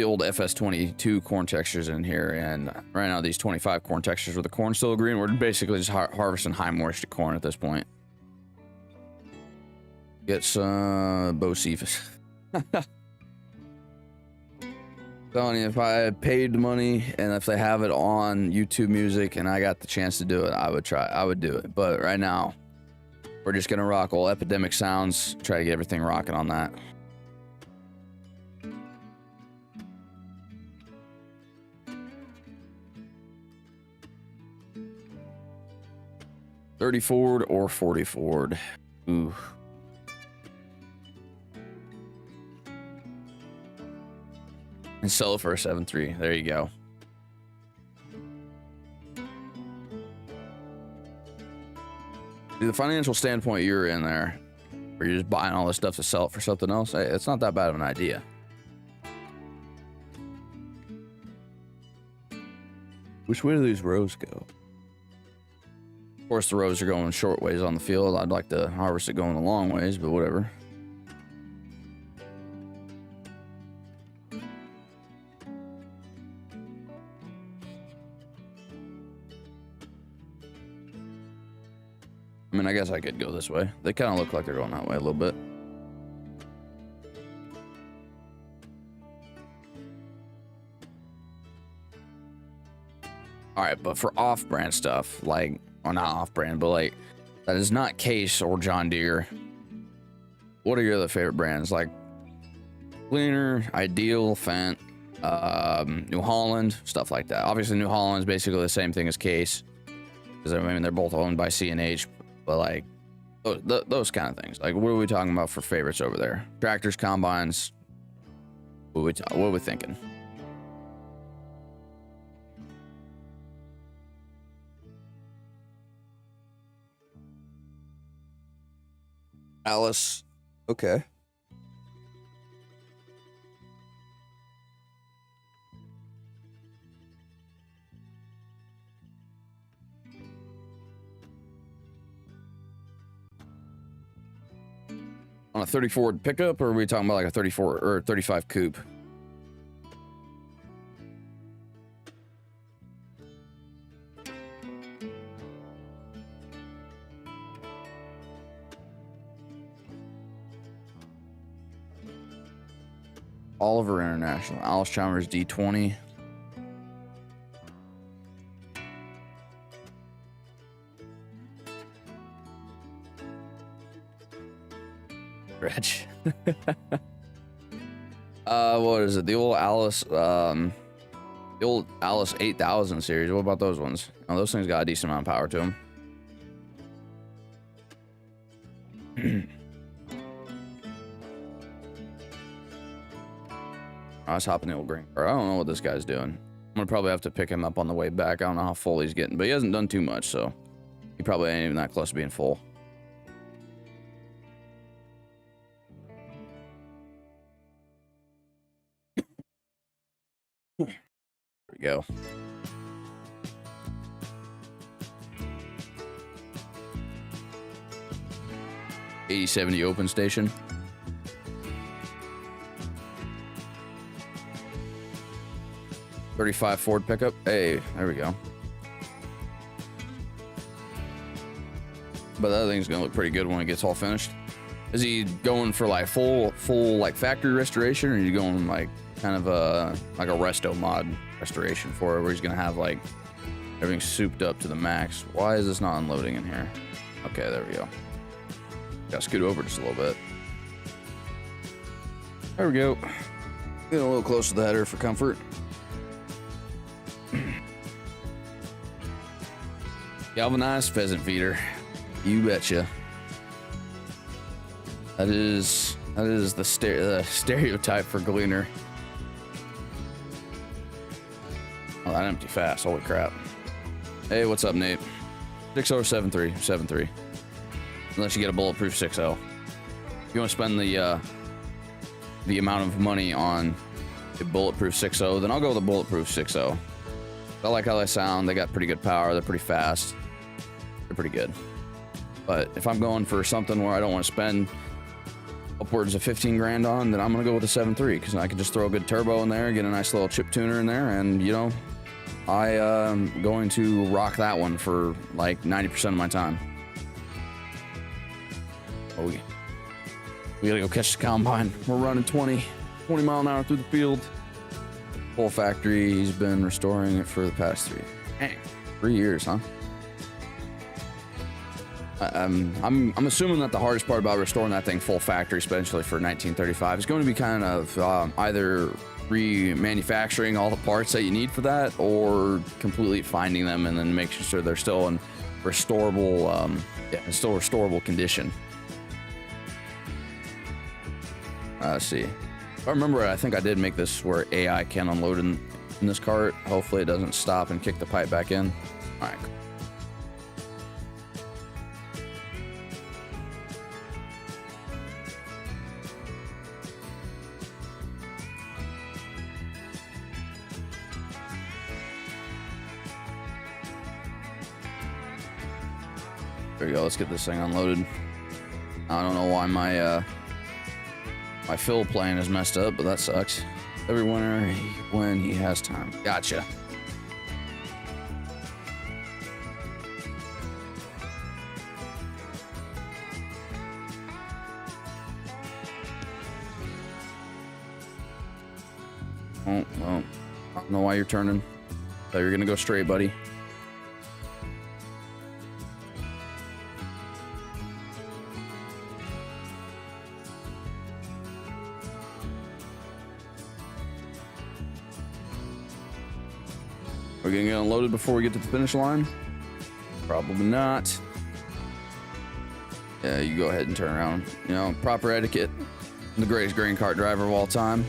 old FS22 corn textures in here, and right now these 25 corn textures with the corn still green. We're basically just harvesting high moisture corn at this point. Get some 𝗏𝗏. Telling you, if I paid money and if they have it on YouTube Music and I got the chance to do it, I would do it. But right now, we're just gonna rock old Epidemic Sounds, try to get everything rocking on that. '30 Ford or 40 Ford. Ooh. And sell it for a 7.3. There you go. The financial standpoint you're in there, where you're just buying all this stuff to sell it for something else, it's not that bad of an idea. Which way do these rows go? Of course, the rows are going short ways on the field. I'd like to harvest it going the long ways, but whatever. I mean, I guess I could go this way. They kind of look like they're going that way a little bit. All right, but for off-brand stuff, like, or not off-brand, but like, that is not Case or John Deere. What are your other favorite brands? Like, Gleaner, Ideal, Fendt, New Holland, stuff like that. Obviously, New Holland is basically the same thing as Case, because I mean, they're both owned by C&H, but like, those kind of things. Like, what are we talking about for favorites over there? Tractors, combines, what are we thinking? Alice. Okay. On a 30 Ford pickup, or are we talking about like a 34 or 35 coupe? Oliver International, Alice Chalmers D20. Rich. What is it? The old Alice, the old Alice 8000 series. What about those ones? Oh, those things got a decent amount of power to them. I was hopping the old green car. I don't know what this guy's doing. I'm gonna probably have to pick him up on the way back. I don't know how full he's getting, but he hasn't done too much, so he probably ain't even that close to being full. There we go. '80-70 open station. '35 Ford pickup. Hey, there we go. But that thing's gonna look pretty good when it gets all finished. Is he going for like full like factory restoration, or are you going like kind of like a resto mod restoration for it, where he's gonna have like everything souped up to the max? Why is this not unloading in here? Okay, there we go. Gotta scoot over just a little bit. There we go. Getting a little close to the header for comfort. Galvanized pheasant feeder. You betcha. That is the stereotype for Gleaner. Oh, that empty fast. Holy crap. Hey, what's up, Nate? 607373. Unless you get a bulletproof 6.0. If you want to spend the amount of money on a bulletproof 6.0, then I'll go with a bulletproof 6.0. I like how they sound. They got pretty good power. They're pretty fast. They're pretty good. But if I'm going for something where I don't want to spend upwards of 15 grand on, then I'm going to go with a 7.3, because I can just throw a good turbo in there, get a nice little chip tuner in there, and, you know, I am going to rock that one for like 90% of my time. Oh, we gotta go catch the combine. We're running 20 mile an hour through the field. Full factory. He's been restoring it for the past 3 years, huh? I'm assuming that the hardest part about restoring that thing full factory, especially for 1935, is going to be kind of either remanufacturing all the parts that you need for that, or completely finding them and then making sure they're still in restorable, restorable condition. Let's see. If I remember it, I think I did make this where AI can unload in this cart. Hopefully it doesn't stop and kick the pipe back in. All right. There we go. Let's get this thing unloaded. I don't know why my my fill plane is messed up, but that sucks. Every winter when he has time. Gotcha. Oh, well, I don't know why you're turning. Thought you were gonna go straight, buddy. Are we gonna get unloaded before we get to the finish line? Probably not. Yeah, you go ahead and turn around. You know, proper etiquette. I'm the greatest grain cart driver of all time.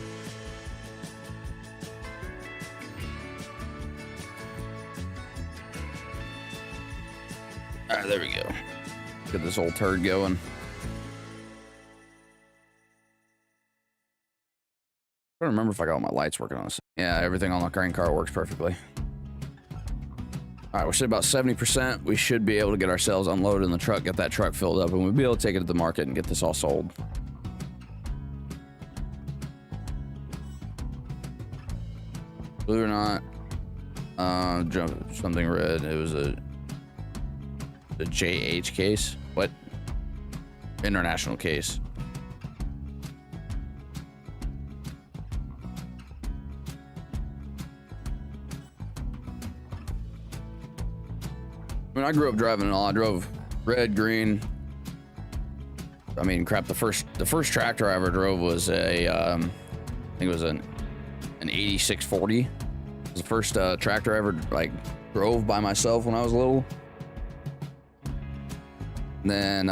All right, there we go. Get this old turd going. I don't remember if I got all my lights working on this. Yeah, everything on the grain cart works perfectly. All right, we're sitting about 70%. We should be able to get ourselves unloaded in the truck, get that truck filled up, and we'll be able to take it to the market and get this all sold. Believe it or not, something red. It was a JH case. What? International case. When I grew up driving and all, I drove red, green. I mean, crap. The first tractor I ever drove was a, I think it was an 8640. It was the first tractor I ever like drove by myself when I was little. And then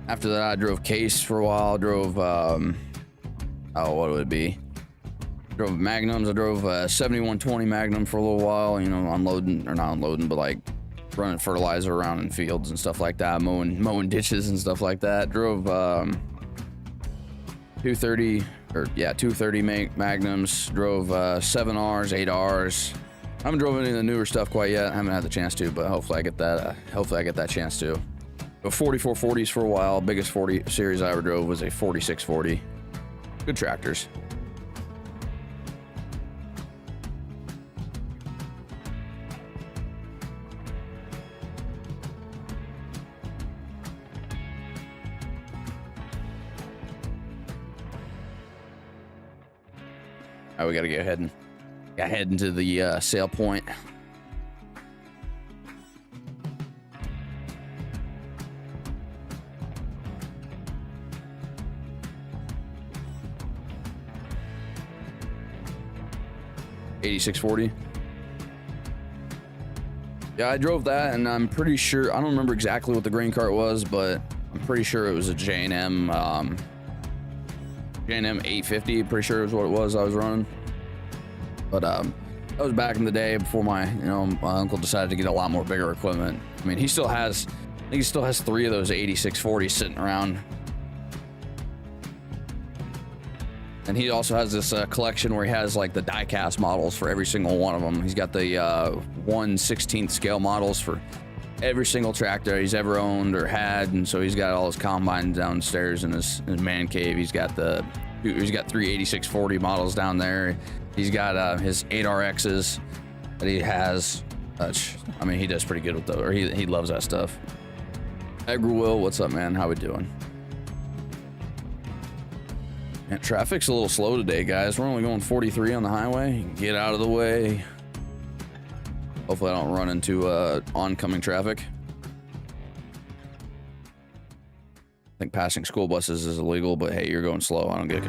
after that, I drove Case for a while. Drove oh, what would it be? Drove Magnums. I drove a 7120 Magnum for a little while, you know, unloading, or not unloading, but like running fertilizer around in fields and stuff like that, mowing ditches and stuff like that. Drove 230 Magnums. Drove 7Rs, 8Rs. I haven't drove any of the newer stuff quite yet. I haven't had the chance to, but hopefully I get that. Hopefully I get that chance to. Drove 4440s for a while. Biggest 40 series I ever drove was a 4640. Good tractors. All right, we gotta go ahead and head into the sale point. $86.40. Yeah, I drove that, and I'm pretty sure, I don't remember exactly what the grain cart was, but I'm pretty sure it was a J&M 850. Pretty sure it was what it was I was running. But that was back in the day before my uncle decided to get a lot more bigger equipment. I mean, he still has, I think he still has 3 of those 8640s sitting around. And he also has this collection where he has like the die-cast models for every single one of them. He's got the 1/16 scale models for every single tractor he's ever owned or had, and so he's got all his combines downstairs in his man cave. He's got 3 8640 models down there. He's got his 8RXs that he has. I mean, he does pretty good with those, or he loves that stuff. 𝗙𝗿𝗺𝗏, what's up, man? How we doing? Man, traffic's a little slow today, guys. We're only going 43 on the highway. Get out of the way. Hopefully I don't run into oncoming traffic. I think passing school buses is illegal, but hey, you're going slow. I don't care.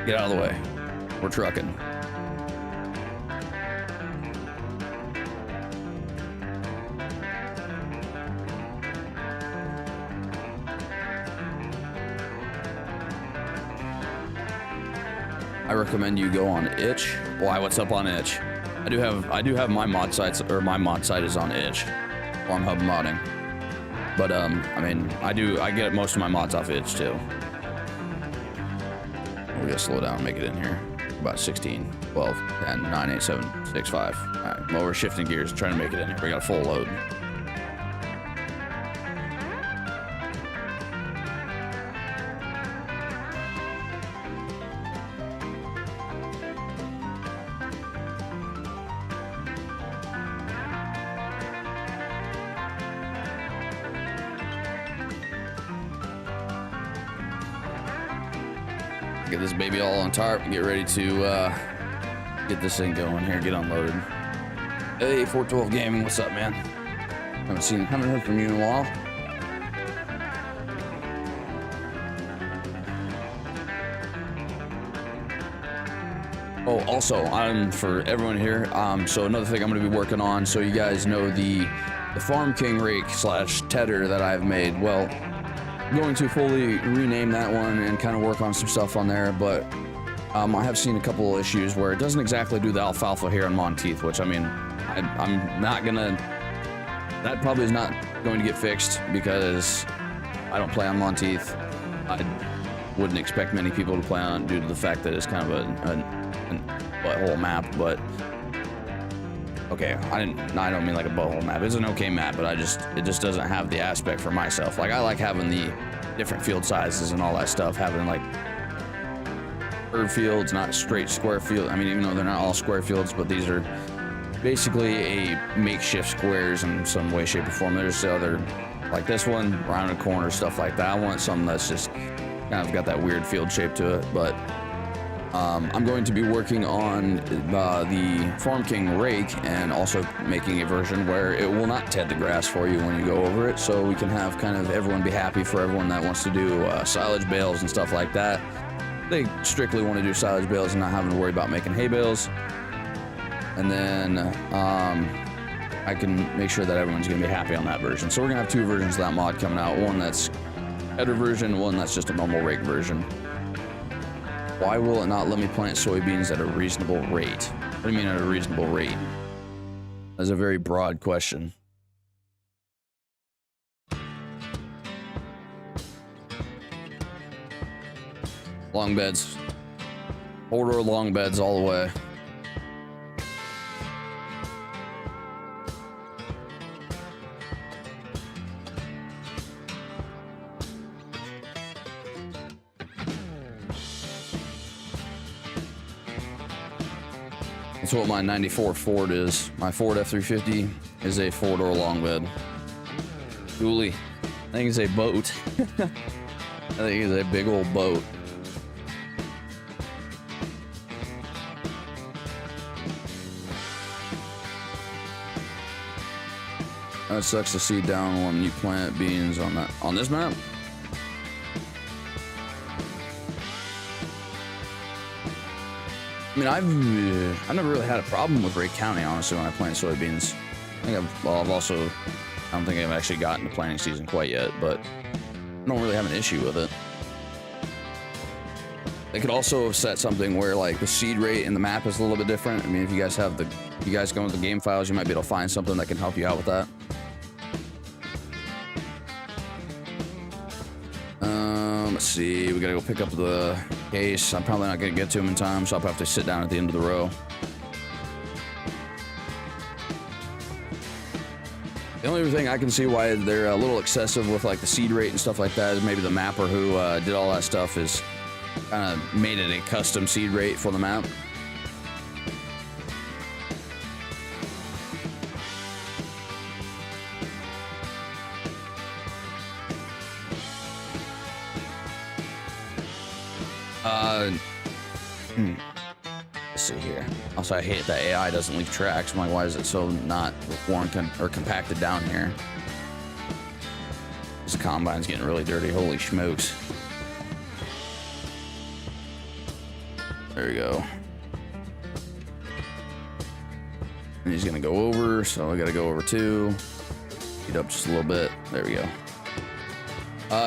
Get out of the way. We're trucking. I recommend you go on 𝗊𝗏. Why? What's up on 𝗊𝗏? I do have my mod sites, or my mod site is on 𝗊𝗏, Farm Hub Modding. But I mean, I get most of my mods off 𝗊𝗏 too. We gotta slow down and make it in here. about 16, 12, 10, 9, 8, 7, 6, 5. All right, well, we're shifting gears, trying to make it in here. We got a full load. Get this baby all on tarp and get ready to get this thing going here, get unloaded. Hey, 412 Gaming, what's up, man? Haven't heard from you in a while. Oh, also, for everyone here, so another thing I'm going to be working on, so you guys know the Farm King rake slash tedder that I've made. Well, I'm going to fully rename that one and kind of work on some stuff on there, but I have seen a couple of issues where it doesn't exactly do the alfalfa here in Monteith, which, I mean, I'm not gonna, that probably is not going to get fixed because I don't play on Monteith. I wouldn't expect many people to play on it due to the fact that it's kind of a butthole map, but okay, I don't mean like a butthole map. It's an okay map, but it just doesn't have the aspect for myself. Like, I like having the different field sizes and all that stuff, having like curved fields, not straight square field. I mean, even though they're not all square fields, but these are basically a makeshift squares in some way, shape, or form. There's the other, like this one, rounded corner, stuff like that. I want something that's just kind of got that weird field shape to it, but I'm going to be working on the Farm King rake and also making a version where it will not ted the grass for you when you go over it, so we can have kind of everyone be happy. For everyone that wants to do silage bales and stuff like that, they strictly want to do silage bales and not having to worry about making hay bales. And then I can make sure that everyone's going to be happy on that version. So we're going to have two versions of that mod coming out, one that's header version, one that's just a normal rake version. Why will it not let me plant soybeans at a reasonable rate? What do you mean at a reasonable rate? That's a very broad question. Long beds. 4-door long beds all the way. That's what my 94 Ford is. My Ford F-350 is a 4-door long bed. Dually. I think it's a boat. I think it's a big old boat. That sucks to see down when you plant beans on this map. I mean, I've never really had a problem with Rake County, honestly, when I plant soybeans. I think I don't think I've actually gotten to planting season quite yet, but I don't really have an issue with it. They could also have set something where like the seed rate in the map is a little bit different. I mean, if you guys go with the game files, you might be able to find something that can help you out with that. Let's see, we gotta go pick up the case. I'm probably not gonna get to him in time, so I'll probably have to sit down at the end of the row. The only thing I can see why they're a little excessive with like the seed rate and stuff like that is maybe the mapper who did all that stuff is kind of made it a custom seed rate for the map. Let's see here. Also, I hate that AI doesn't leave tracks. I'm like, why is it so not worn or compacted down here? This combine's getting really dirty. Holy smokes. There we go. And he's gonna go over, so I gotta go over too. Speed up just a little bit. There we go.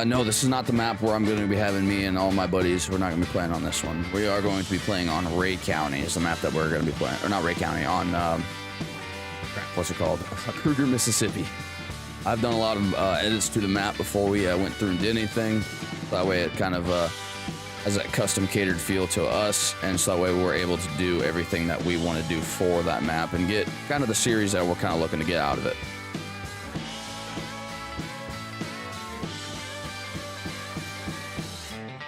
No, this is not the map where I'm going to be having me and all my buddies. We're not going to be playing on this one. We are going to be playing on Rake County is the map that we're going to be playing. Or not Rake County, on, what's it called? Kruger, Mississippi. I've done a lot of edits to the map before we went through and did anything. That way it kind of has that custom catered feel to us, and so that way we're able to do everything that we want to do for that map and get kind of the series that we're kind of looking to get out of it.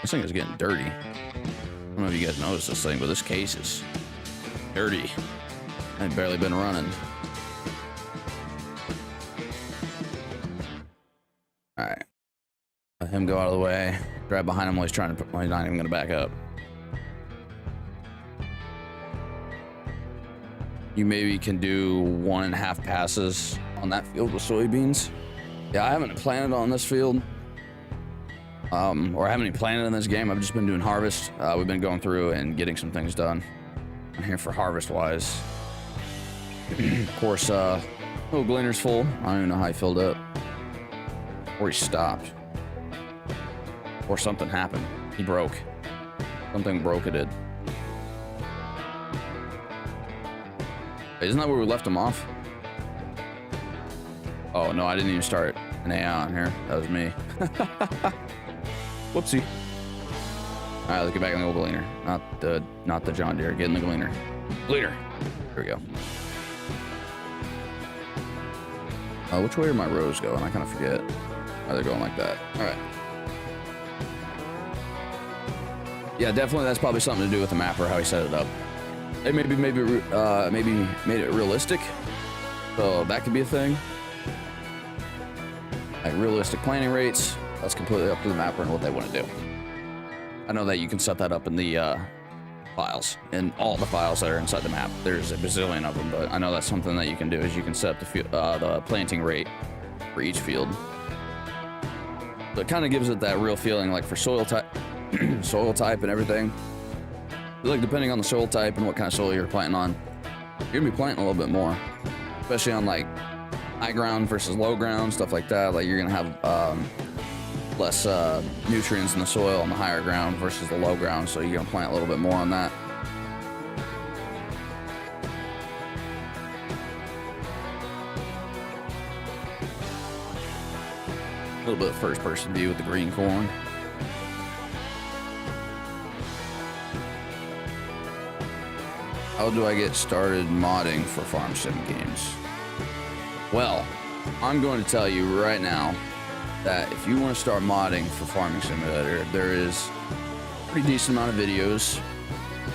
This thing is getting dirty. I don't know if you guys noticed this thing, but this case is dirty. I've barely been running. All right. Let him go out of the way. Grab behind him while he's trying to. Well, he's not even going to back up. You maybe can do 1.5 passes on that field with soybeans. Yeah, I haven't planted on this field. Or I haven't even planted in this game. I've just been doing harvest. We've been going through and getting some things done. I'm here for harvest wise. Of course, little gleaner's full. I don't even know how he filled up. Or he stopped. Or something happened. He broke. Something broke it. Isn't that where we left him off? Oh no, I didn't even start an AI on here. That was me. Whoopsie. All right, let's get back in the old gleaner. Not the John Deere. Get in the gleaner. Gleaner. Here we go. Which way are my rows going? I kind of forget. Oh, they're going like that. All right. Yeah, definitely. That's probably something to do with the map or how he set it up. It maybe made it realistic. So that could be a thing. Like realistic planting rates. That's completely up to the mapper and what they want to do. I know that you can set that up in the files, in all the files that are inside the map. There's a bazillion of them, but I know that's something that you can do is you can set the planting rate for each field. So it kind of gives it that real feeling, like for soil type, and everything. Like depending on the soil type and what kind of soil you're planting on, you're gonna be planting a little bit more, especially on like high ground versus low ground, stuff like that. Like you're gonna have less nutrients in the soil on the higher ground versus the low ground, so you're gonna plant a little bit more on that. A little bit of first person view with the green corn. How do I get started modding for farm sim games? Well, I'm going to tell you right now that if you want to start modding for Farming Simulator, there is a pretty decent amount of videos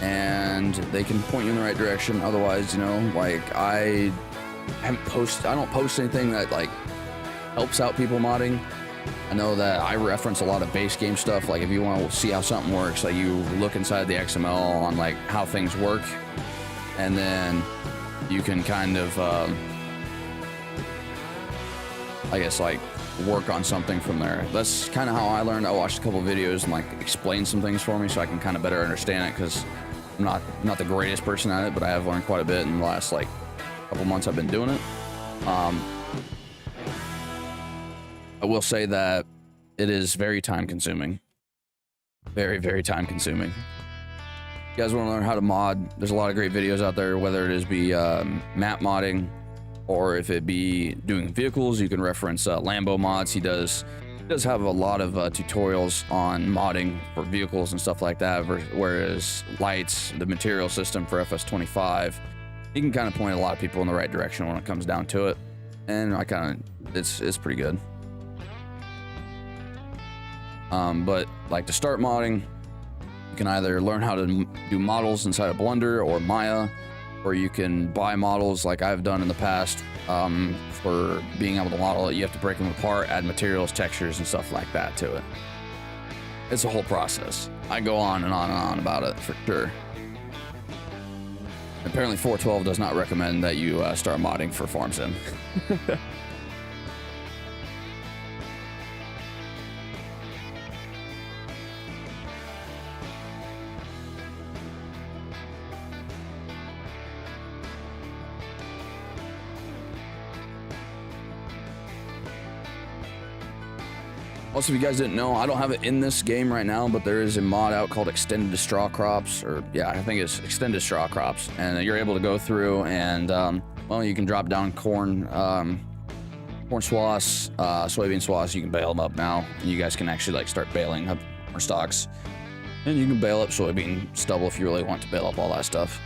and they can point you in the right direction. Otherwise, you know, like I don't post anything that like helps out people modding. I know that I reference a lot of base game stuff. Like if you want to see how something works, like you look inside the XML on like how things work, and then you can kind of, I guess like work on something from there. That's kind of how I learned. I watched a couple videos and like explained some things for me so I can kind of better understand it, because I'm not the greatest person at it, but I have learned quite a bit in the last like couple months I've been doing it. I will say that it is very time consuming. Very, very time consuming. If you guys want to learn how to mod, there's a lot of great videos out there, whether it be map modding or if it be doing vehicles. You can reference Lambo Mods. He does have a lot of tutorials on modding for vehicles and stuff like that, whereas lights, the material system for FS25, he can kind of point a lot of people in the right direction when it comes down to it, and it's pretty good. But like to start modding, you can either learn how to do models inside of Blender or Maya, or you can buy models like I've done in the past. For being able to model it, you have to break them apart, add materials, textures, and stuff like that to it. It's a whole process. I go on and on and on about it for sure. Apparently 412 does not recommend that you start modding for Farm Sim. Also, if you guys didn't know, I don't have it in this game right now, but there is a mod out called Extended Straw Crops, or yeah, I think it's Extended Straw Crops, and you're able to go through and well, you can drop down corn swaths, soybean swaths. You can bale them up now, and you guys can actually like start baling up corn stalks And you can bale up soybean stubble if you really want to bale up all that stuff.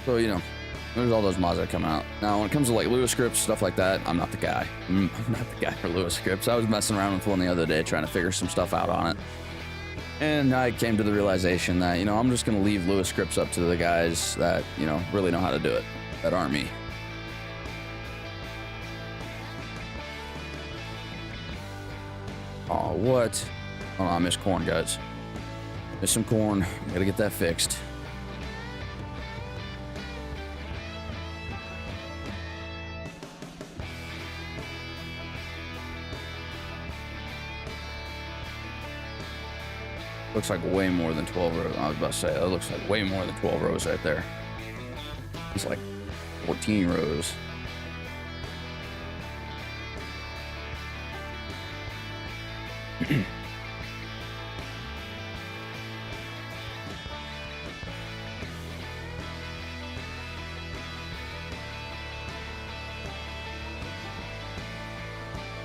So, you know, there's all those mods that come out. Now, when it comes to like Lua scripts, stuff like that, I'm not the guy. I'm not the guy for Lua scripts. I was messing around with one the other day trying to figure some stuff out on it. And I came to the realization that, you know, I'm just going to leave Lua scripts up to the guys that, you know, really know how to do it, that aren't me. Oh, what? Oh, I missed corn, guys. Missed some corn. Gotta get that fixed. Looks like way more than 12 rows. I was about to say, that looks like way more than 12 rows right there. It's like 14 rows.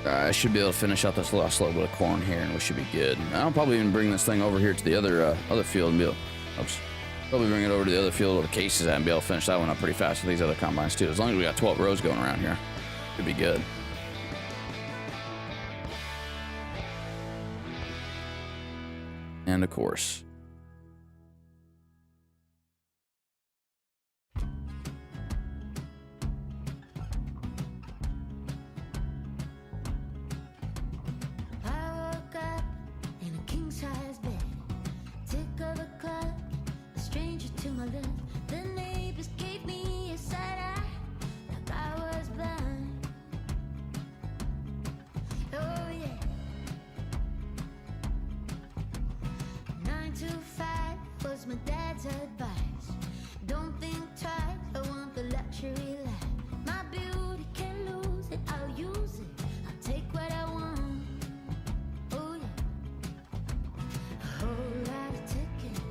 I should be able to finish out this last little bit of corn here, and we should be good. I'll probably even bring this thing over here to the other field and be able, probably bring it over to the other field where the case is at and be able to finish that one up pretty fast with these other combines too. As long as we got 12 rows going around here, should be good. And of course, my dad's advice. Don't think twice, I want the luxury life. My beauty can lose it, I'll use it. I'll take what I want. Oh yeah. A whole lot of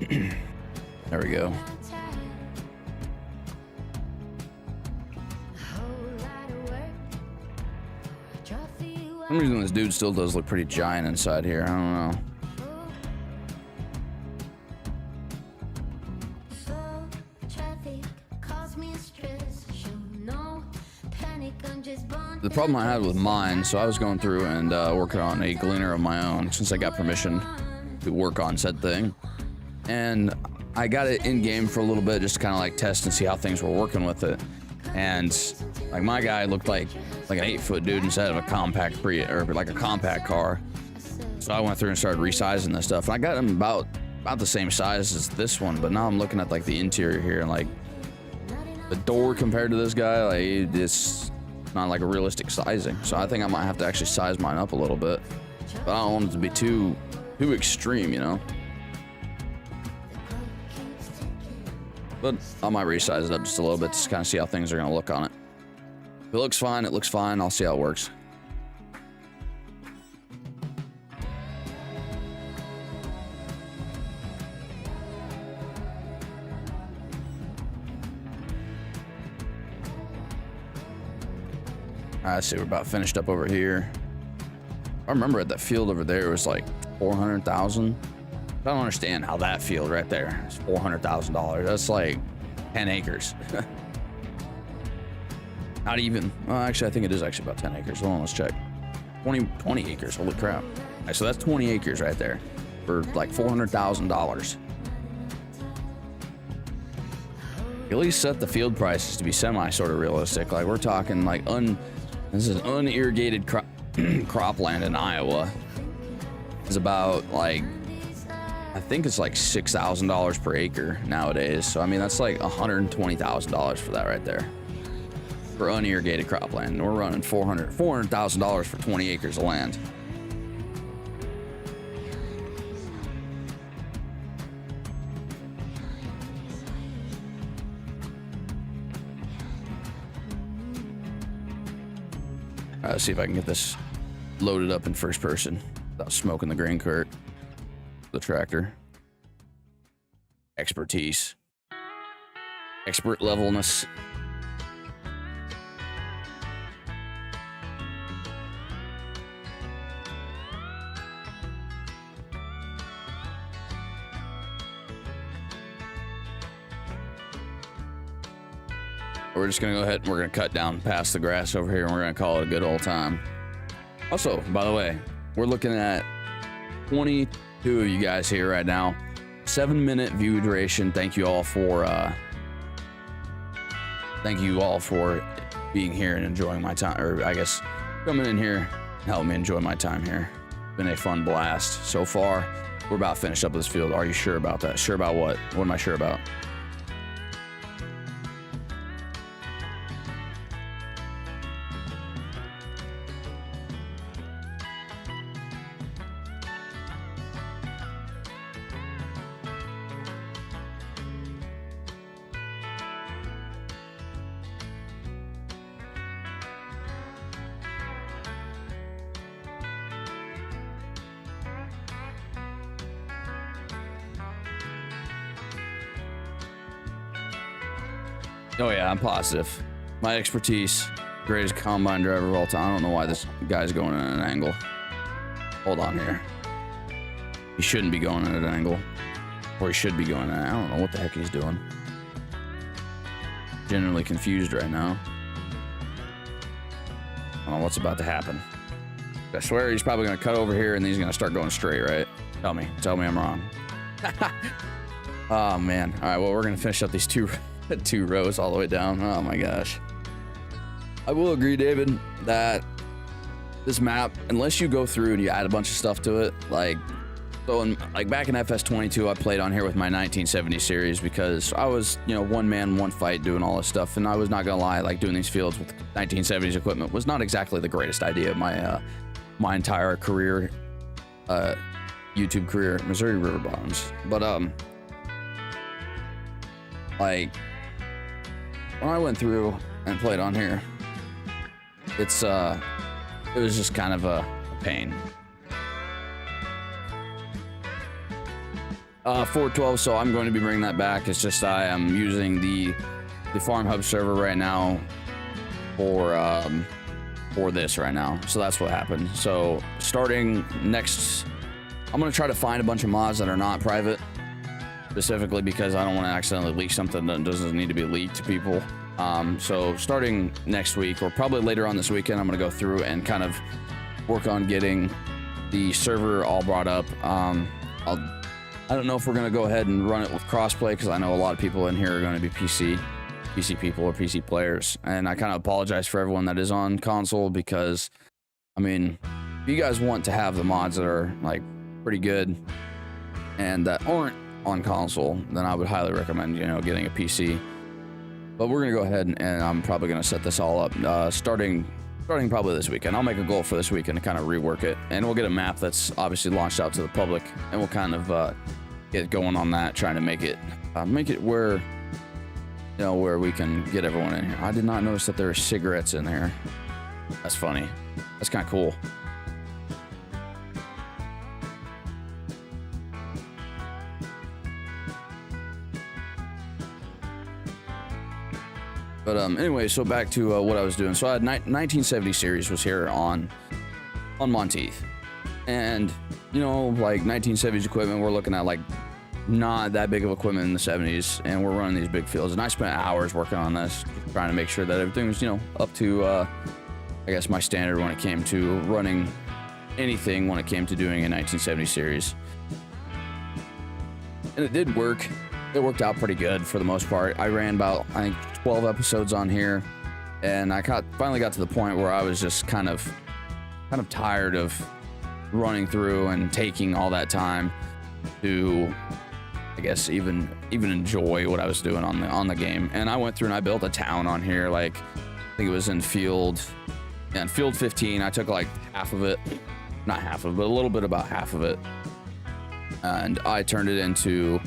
tickets. There we go. For some reason this dude still does look pretty giant inside here. I don't know. The problem I had with mine, so I was going through and working on a gleaner of my own since I got permission to work on said thing. And I got it in game for a little bit just to kind of like test and see how things were working with it. And like my guy looked like an 8-foot dude instead of a compact or like a compact car. So I went through and started resizing this stuff. And I got him about the same size as this one, but now I'm looking at like the interior here and like the door compared to this guy, like it's not like a realistic sizing. So I think I might have to actually size mine up a little bit, but I don't want it to be too extreme, you know. But I might resize it up just a little bit to kind of see how things are gonna look on it. If it looks fine, it looks fine. I'll see how it works. I see we're about finished up over here. I remember at that field over there it was like 400,000. I don't understand how that field right there is $400,000. That's like 10 acres. Not even. Well, actually, I think it is actually about 10 acres. Hold on, let's check. 20 acres. Holy crap! All right, so that's 20 acres right there for like $400,000. At least set the field prices to be semi sort of realistic. Like we're talking like this is unirrigated cropland in Iowa. It's about like, I think it's like $6,000 per acre nowadays. So I mean that's like $120,000 for that right there for unirrigated cropland. And we're running $400,000 for 20 acres of land. Let's see if I can get this loaded up in first person without smoking the grain cart. The tractor. Expertise. Expert levelness. We're just gonna go ahead and we're gonna cut down past the grass over here and we're gonna call it a good old time. Also, by the way, we're looking at 22 of you guys here right now. 7-minute view duration. Thank you all for being here and enjoying my time, or I guess coming in here and helping me enjoy my time here. Been a fun blast so far. We're about to finish up this field. Are you sure about that? Sure about what? What am I sure about? Oh yeah, I'm positive. My expertise, greatest combine driver of all time. I don't know why this guy's going in at an angle. Hold on here. He shouldn't be going in at an angle. Or he should be going in. I don't know what the heck he's doing. Genuinely confused right now. I don't know what's about to happen. I swear he's probably gonna cut over here and then he's gonna start going straight, right? Tell me I'm wrong. Oh man. All right, well, we're gonna finish up these two rows all the way down. Oh my gosh. I will agree, David, that this map, unless you go through and you add a bunch of stuff to it, like back in FS22, I played on here with my 1970 series because I was, you know, one man, one fight doing all this stuff, and I was not gonna lie, like doing these fields with 1970s equipment was not exactly the greatest idea of my entire career, YouTube career, Missouri River Bottoms. But like when I went through and played on here, it was just kind of a pain. 412, so I'm going to be bringing that back. It's just I am using the Farm Hub server right now for this right now. So that's what happened. So starting next, I'm going to try to find a bunch of mods that are not private, specifically because I don't want to accidentally leak something that doesn't need to be leaked to people. So starting next week, or probably later on this weekend, I'm going to go through and kind of work on getting the server all brought up. I don't know if we're going to go ahead and run it with crossplay, because I know a lot of people in here are going to be PC people or PC players, and I kind of apologize for everyone that is on console, because I mean, if you guys want to have the mods that are like pretty good and that aren't on console, then I would highly recommend, you know, getting a PC. But we're gonna go ahead and I'm probably gonna set this all up starting probably this weekend. I'll make a goal for this weekend to kind of rework it, and we'll get a map that's obviously launched out to the public, and we'll kind of get going on that, trying to make it where, you know, where we can get everyone in here. I did not notice that there are cigarettes in there. That's funny. That's kind of cool. But anyway, so back to what I was doing. So I had 1970 series was here on Monteith, and you know, like 1970s equipment, we're looking at like not that big of equipment in the 70s, and we're running these big fields. And I spent hours working on this, trying to make sure that everything was, you know, up to I guess my standard when it came to running anything when it came to doing a 1970 series. And it did work. It worked out pretty good for the most part. I ran about, I think, 12 episodes on here, and I finally got to the point where I was just kind of tired of running through and taking all that time to, I guess, even enjoy what I was doing on the game. And I went through and I built a town on here. Like, I think it was in field 15. I took like half of it, not half of it, but a little bit about half of it, and I turned it into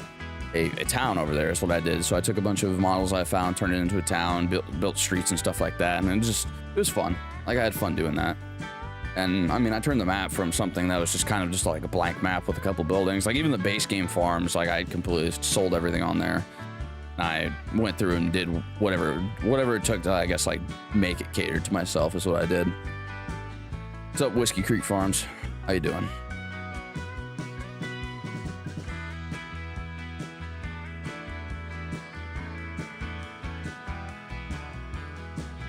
a town over there is what I did. So I took a bunch of models I found, turned it into a town, built streets and stuff like that, and it was fun. Like, I had fun doing that. And I mean, I turned the map from something that was just kind of just like a blank map with a couple buildings, like even the base game farms, like I completely sold everything on there. And I went through and did whatever it took to, I guess, like make it cater to myself is what I did. What's up, Whiskey Creek Farms? How you doing?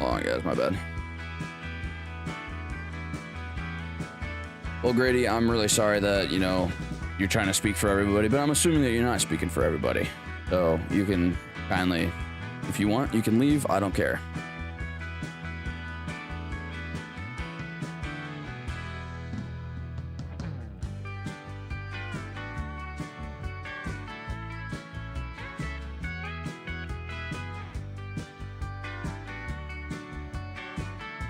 Hold on, guys, my bad. Well, Grady, I'm really sorry that, you know, you're trying to speak for everybody, but I'm assuming that you're not speaking for everybody. So you can kindly, if you want, you can leave. I don't care.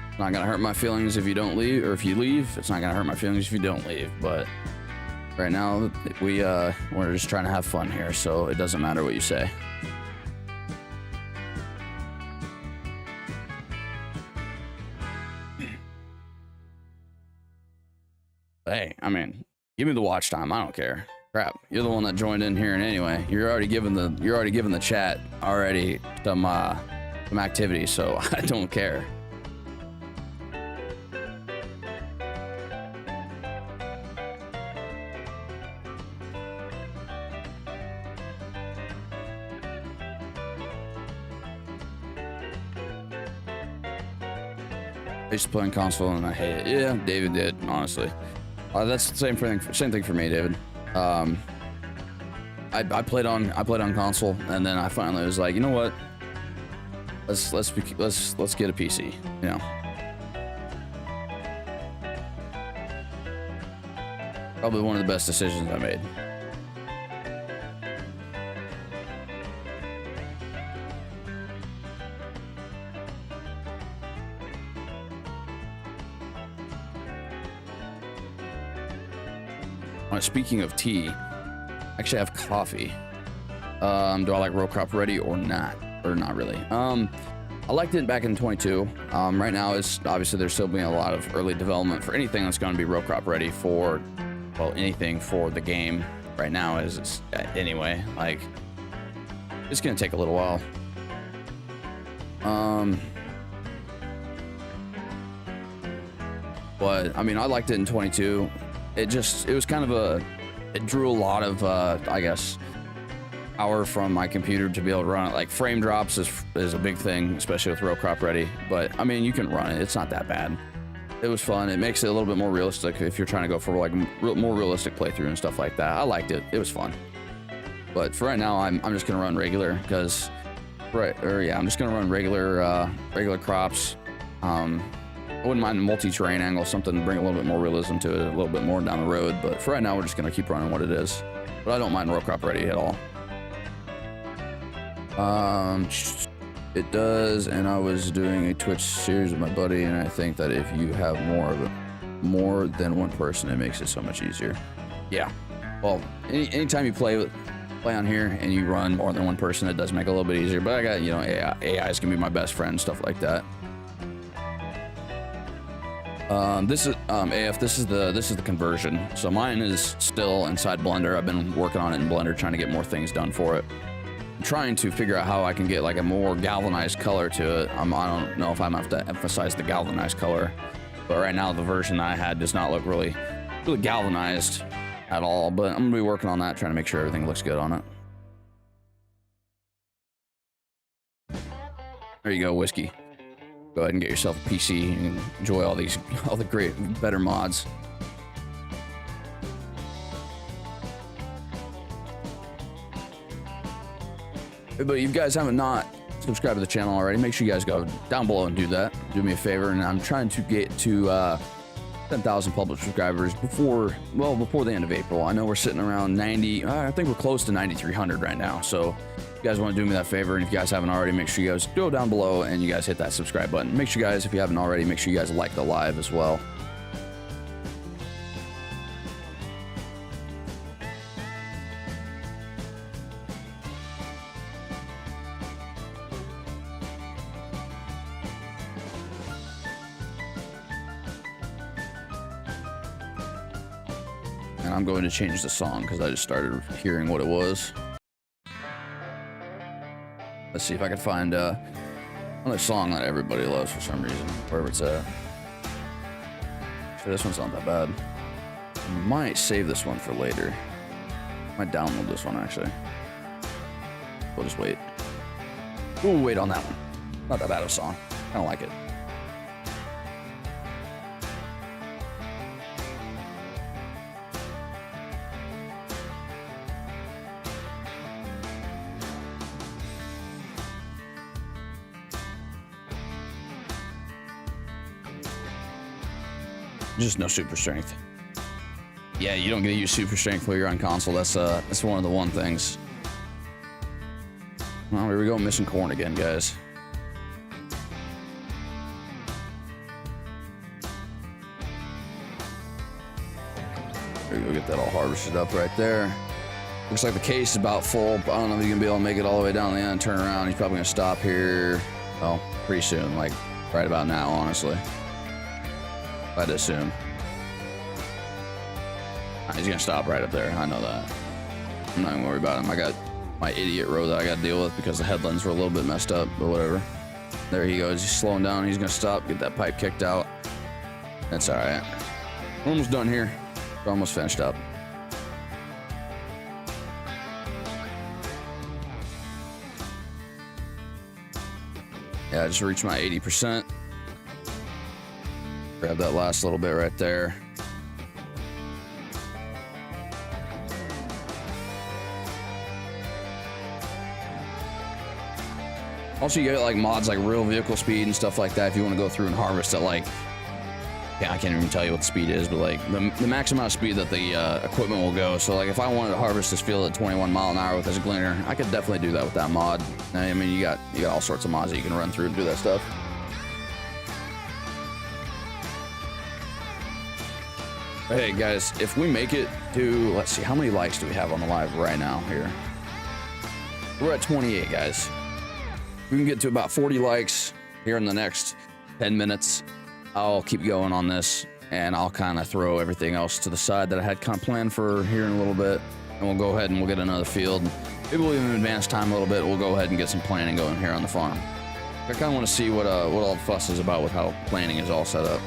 It's not gonna hurt my feelings if you don't leave, or if you leave. It's not gonna hurt my feelings if you don't leave. But right now, we're just trying to have fun here, so it doesn't matter what you say. Hey, I mean, give me the watch time. I don't care. Crap, you're the one that joined in here, and anyway, you're already giving the chat already some activity, so I don't care. I used to play on console and I hate it. Yeah, David did, honestly. That's the same thing for me, David. I played on console, and then I finally was like, you know what? Let's get a PC. You know. Probably one of the best decisions I made. Speaking of tea, I actually have coffee. Do I like row crop ready or not? Or not really? I liked it back in 22. Right now, it's obviously there's still being a lot of early development for anything that's going to be row crop ready for, well, anything for the game. Right now is anyway. Like, it's going to take a little while. But I mean, I liked it in 22. It was kind of it drew a lot of, I guess, power from my computer to be able to run it. Like, frame drops is a big thing, especially with row crop ready. But, I mean, you can run it. It's not that bad. It was fun. It makes it a little bit more realistic if you're trying to go for, like, more realistic playthrough and stuff like that. I liked it. It was fun. But for right now, I'm just going to run regular because, I'm just going to run regular crops. I wouldn't mind a multi-terrain angle, something to bring a little bit more realism to it, a little bit more down the road. But for right now, we're just going to keep running what it is. But I don't mind row crop ready at all. It does, and I was doing a Twitch series with my buddy, and I think that if you have more than one person, it makes it so much easier. Yeah. Well, anytime you play on here and you run more than one person, it does make it a little bit easier. But I got, you know, AI is gonna be my best friend, stuff like that. This is AF. This is the conversion. So mine is still inside Blender. I've been working on it in Blender, trying to get more things done for it. I'm trying to figure out how I can get like a more galvanized color to it. I don't know if I'm gonna have to emphasize the galvanized color, but right now the version I had does not look really galvanized at all. But I'm gonna be working on that, trying to make sure everything looks good on it. There you go, Whiskey. Go ahead and get yourself a PC and enjoy all the great, better mods. But if you guys haven't not subscribed to the channel already, make sure you guys go down below and do that. Do me a favor, and I'm trying to get to 10,000 public subscribers before the end of April. I know we're sitting around 90. I think we're close to 9,300 right now. So if you guys want to do me that favor, and if you guys haven't already, make sure you guys go down below and you guys hit that subscribe button. Make sure you guys, if you haven't already, make sure you guys like the live as well. And I'm going to change the song because I just started hearing what it was. Let's see if I can find another song that everybody loves for some reason, wherever it's at. Actually, this one's not that bad. I might save this one for later. I might download this one, actually. We'll just wait. We'll wait on that one. Not that bad of a song. I don't like it. Just no super strength. Yeah, you don't get to use super strength while you're on console. That's one of the one things. Well, here we go, missing corn again, guys. There we go, get that all harvested up right there. Looks like the case is about full. But I don't know if he's gonna be able to make it all the way down the end and turn around. He's probably gonna stop here, well, pretty soon, like right about now, honestly. I'd assume. He's gonna stop right up there. I know that. I'm not even worried about him. I got my idiot row that I got to deal with because the headlands were a little bit messed up, but whatever. There he goes. He's slowing down. He's gonna stop. Get that pipe kicked out. That's all right. We're almost done here. We're almost finished up. Yeah, I just reached my 80%. Grab that last little bit right there. Also, you get like mods like real vehicle speed and stuff like that if you want to go through and harvest at like, yeah, I can't even tell you what the speed is, but like the max amount of speed that the equipment will go. So like if I wanted to harvest this field at 21 mile an hour with this gleaner, I could definitely do that with that mod. I mean, you got all sorts of mods that you can run through and do that stuff. Hey guys, if we make it to, let's see, how many likes do we have on the live right now here? We're at 28, guys. We can get to about 40 likes here in the next 10 minutes. I'll keep going on this, and I'll kind of throw everything else to the side that I had kind of planned for here in a little bit, and we'll go ahead and we'll get another field. Maybe we'll even advance time a little bit. We'll go ahead and get some planning going here on the farm. I kind of want to see what all the fuss is about with how planning is all set up.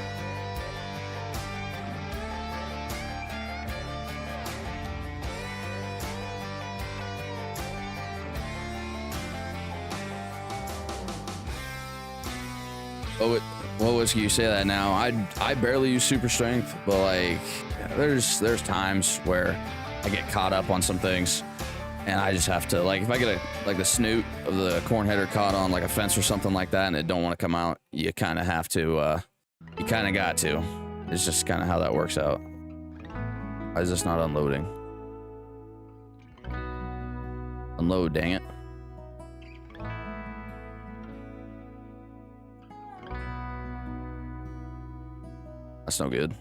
What was you say that now? I barely use super strength, but like there's times where I get caught up on some things, and I just have to, like, if I get the snoot of the corn header caught on like a fence or something like that, and it don't want to come out, you kind of have to. You kind of got to. It's just kind of how that works out. Why is this not unloading? Unload, dang it. That's no good.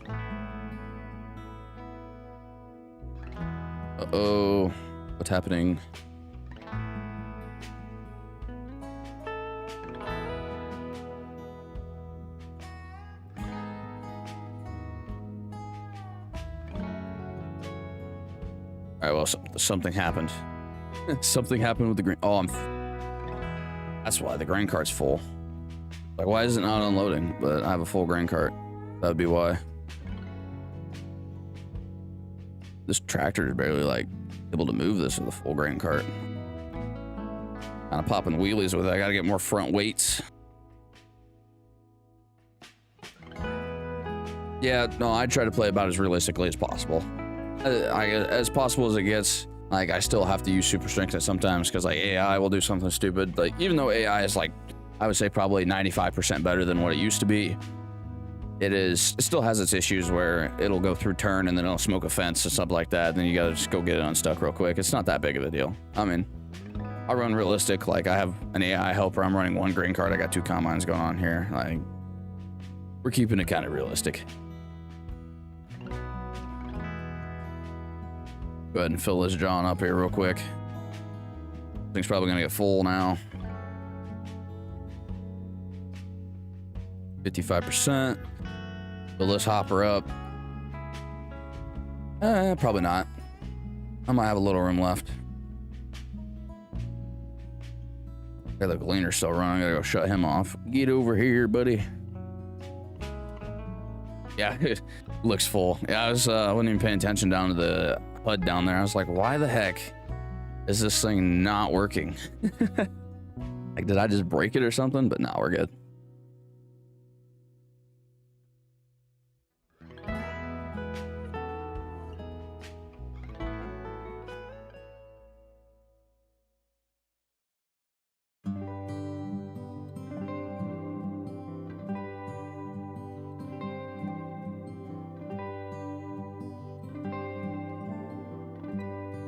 Uh-oh. What's happening? All right, well, something happened. Something happened with the grain. Oh, that's why the grain cart's full. Like, why is it not unloading? But I have a full grain cart. That would be why. This tractor is barely like able to move this with a full grain cart. Kind of popping wheelies with it. I gotta get more front weights. Yeah, no, I try to play about as realistically as possible. As possible as it gets. Like, I still have to use super strength sometimes because like AI will do something stupid. Like, even though AI is like, I would say probably 95% better than what it used to be, it still has its issues where it'll go through turn and then it'll smoke a fence or something like that. And then you gotta just go get it unstuck real quick. It's not that big of a deal. I mean, I run realistic. Like, I have an AI helper. I'm running one grain cart. I got 2 combines going on here. Like, we're keeping it kind of realistic. Go ahead and fill this John up here real quick. Thing's probably gonna get full now. 55%. Fill this hopper up. Probably not. I might have a little room left. Got the gleaner still running. I gotta go shut him off. Get over here, buddy. Yeah, it looks full. Yeah, I wasn't even paying attention down to the HUD down there. I was like, why the heck is this thing not working? Like, did I just break it or something? But no, we're good.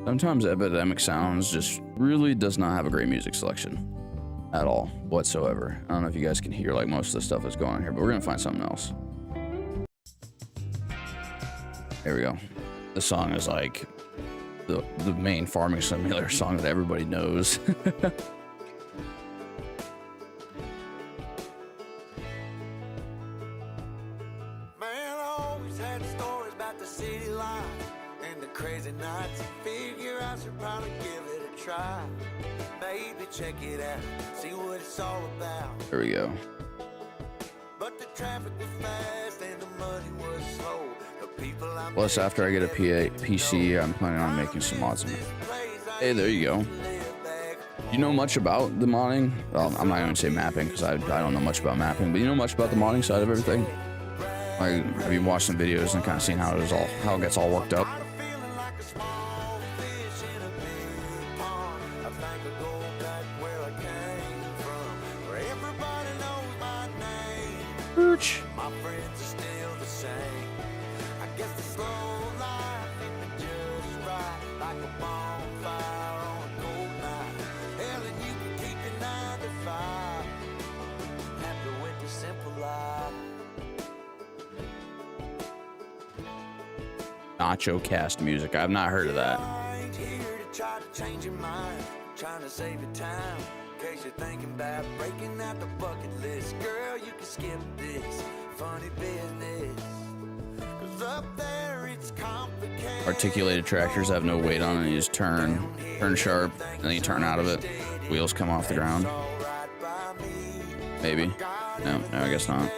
Sometimes epidemic sounds just really does not have a great music selection at all whatsoever. I don't know if you guys can hear like most of the stuff that's going on here, but we're gonna find something else. There we go. This song is like the main farming simulator song that everybody knows. Crazy nights, figure I should probably give it a try. Maybe check it out, see what it's all about. There we go. But the traffic was fast and the money was slow. The people I'm Plus, after I get a PC, I'm planning on making some mods. Hey, there you go. You know much about the modding? Well, I'm not going to say mapping because I don't know much about mapping, but you know much about the modding side of everything? Like, have you watched some videos and kind of seen how it gets all worked up? My friends are still the same. I guess the slow life is just right, like a bonfire on a cold night. Hell, and you can keep your 9 to 5. Happy with the simple life. Nacho cast music. I've not heard of that. I ain't here to try to change your mind, trying to save your time. In case you're thinking about breaking out the bucket list, girl, you can skip this funny business. 'Cause up there it's complicated. Articulated tractors have no weight on it. You just turn sharp, and then you turn out of it. Wheels come off the ground. Maybe. No, I guess not.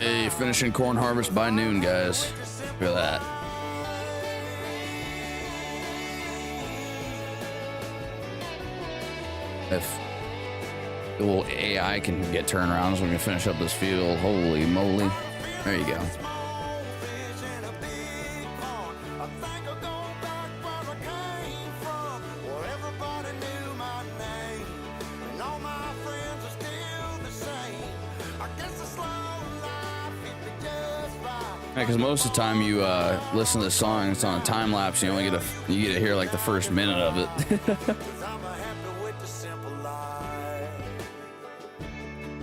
Hey, finishing corn harvest by noon, guys. Look at that. If the little AI can get turnarounds when we finish up this field, holy moly. There you go. Because most of the time you listen to the song, it's on a time lapse. You only get to hear like the first minute of it.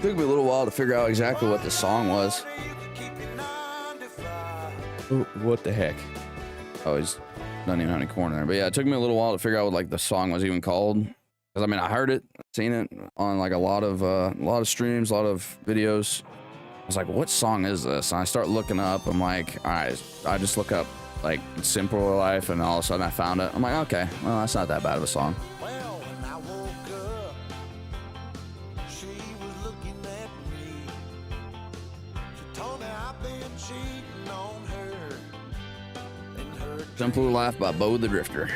Took me a little while to figure out exactly what the song was. Ooh, what the heck? Oh, he's not even have any corn in there. But yeah, it took me a little while to figure out what like the song was even called. Because I mean, I heard it, seen it on like a lot of streams, a lot of videos. I was like, what song is this? And I start looking up. I'm like, all right, I just look up like Simpler Life, and all of a sudden I found it. I'm like, okay, well, that's not that bad of a song. Well, when I woke up, she was looking at me. She told me I've been cheating on her. And her Simpler Life by Bo the Drifter.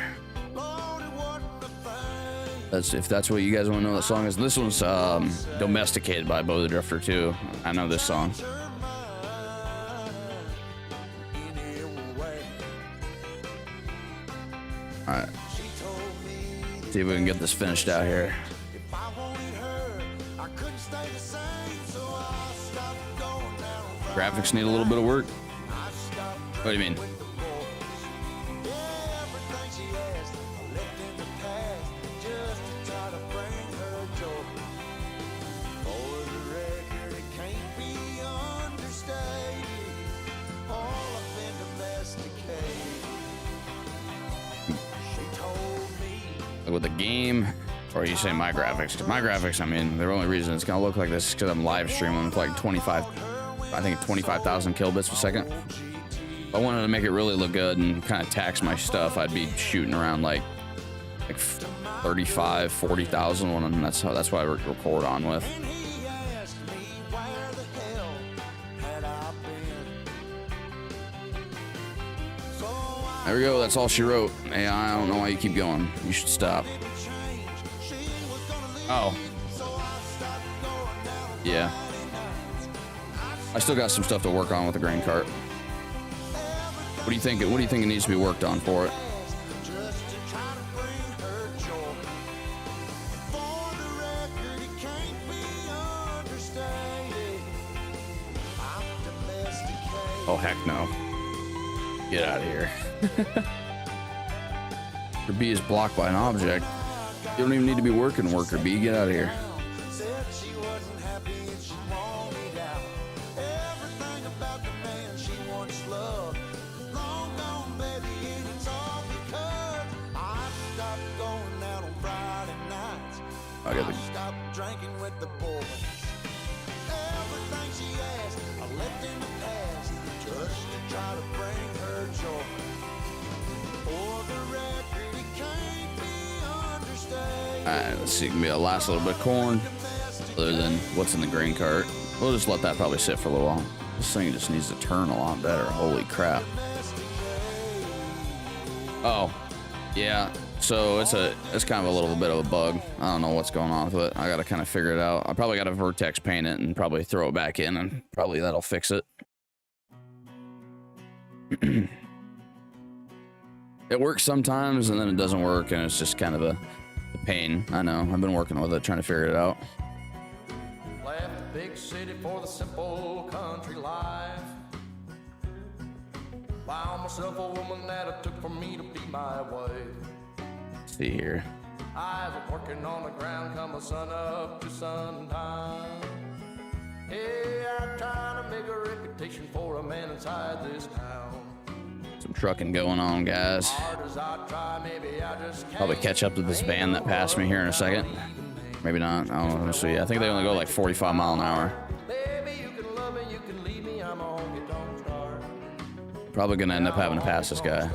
Lord, it wasn't the thing. That's if that's what you guys want to know the song is. This one's Domesticated by Bo the Drifter too. I know this song. All right. See if we can get this finished out here. Graphics need a little bit of work. What do you mean? With the game, or you say my graphics? 'Cause my graphics, I mean, the only reason it's gonna look like this is because I'm live streaming with like 25,000 kilobits per second. If I wanted to make it really look good and kind of tax my stuff, I'd be shooting around like 35, 40,000 one, and that's what I record on with. There we go. That's all she wrote. Hey, I don't know why you keep going. You should stop. Oh. Yeah. I still got some stuff to work on with the grain cart. What do you think? What do you think it needs to be worked on for it? Oh heck no. Get out of here. Your B is blocked by an object. You don't even need to be working, worker B. Get out of here. I got the drinking with the boys. Everything she asked, I left in the past just to try to bring her joy. For the record, it can't be understated. Alright, let's see. Give me a last little bit of corn. Other than what's in the grain cart. We'll just let that probably sit for a little while. This thing just needs to turn a lot better. Holy crap. Oh, yeah. So it's kind of a little bit of a bug. I don't know what's going on with it. I gotta kind of figure it out. I probably gotta vertex paint it and probably throw it back in, and probably that'll fix it. It works sometimes and then it doesn't work, and it's just kind of a pain. I know. I've been working with it, trying to figure it out. Left the big city for the simple country life. Found myself a woman that it took for me to be my wife. See here. I was working on the ground, come the sun up to sundown. Hey, I'm trying to make a reputation for a man inside this town. Some trucking going on, guys. Hard as I try, maybe I just can't. Probably catch up to this van that passed me here in a second. Maybe not. I don't know. See. I think they only go like 45 miles an hour. Baby, you can love me, you can leave me, I'm a honky-tonk star. Probably gonna end up having to pass this guy.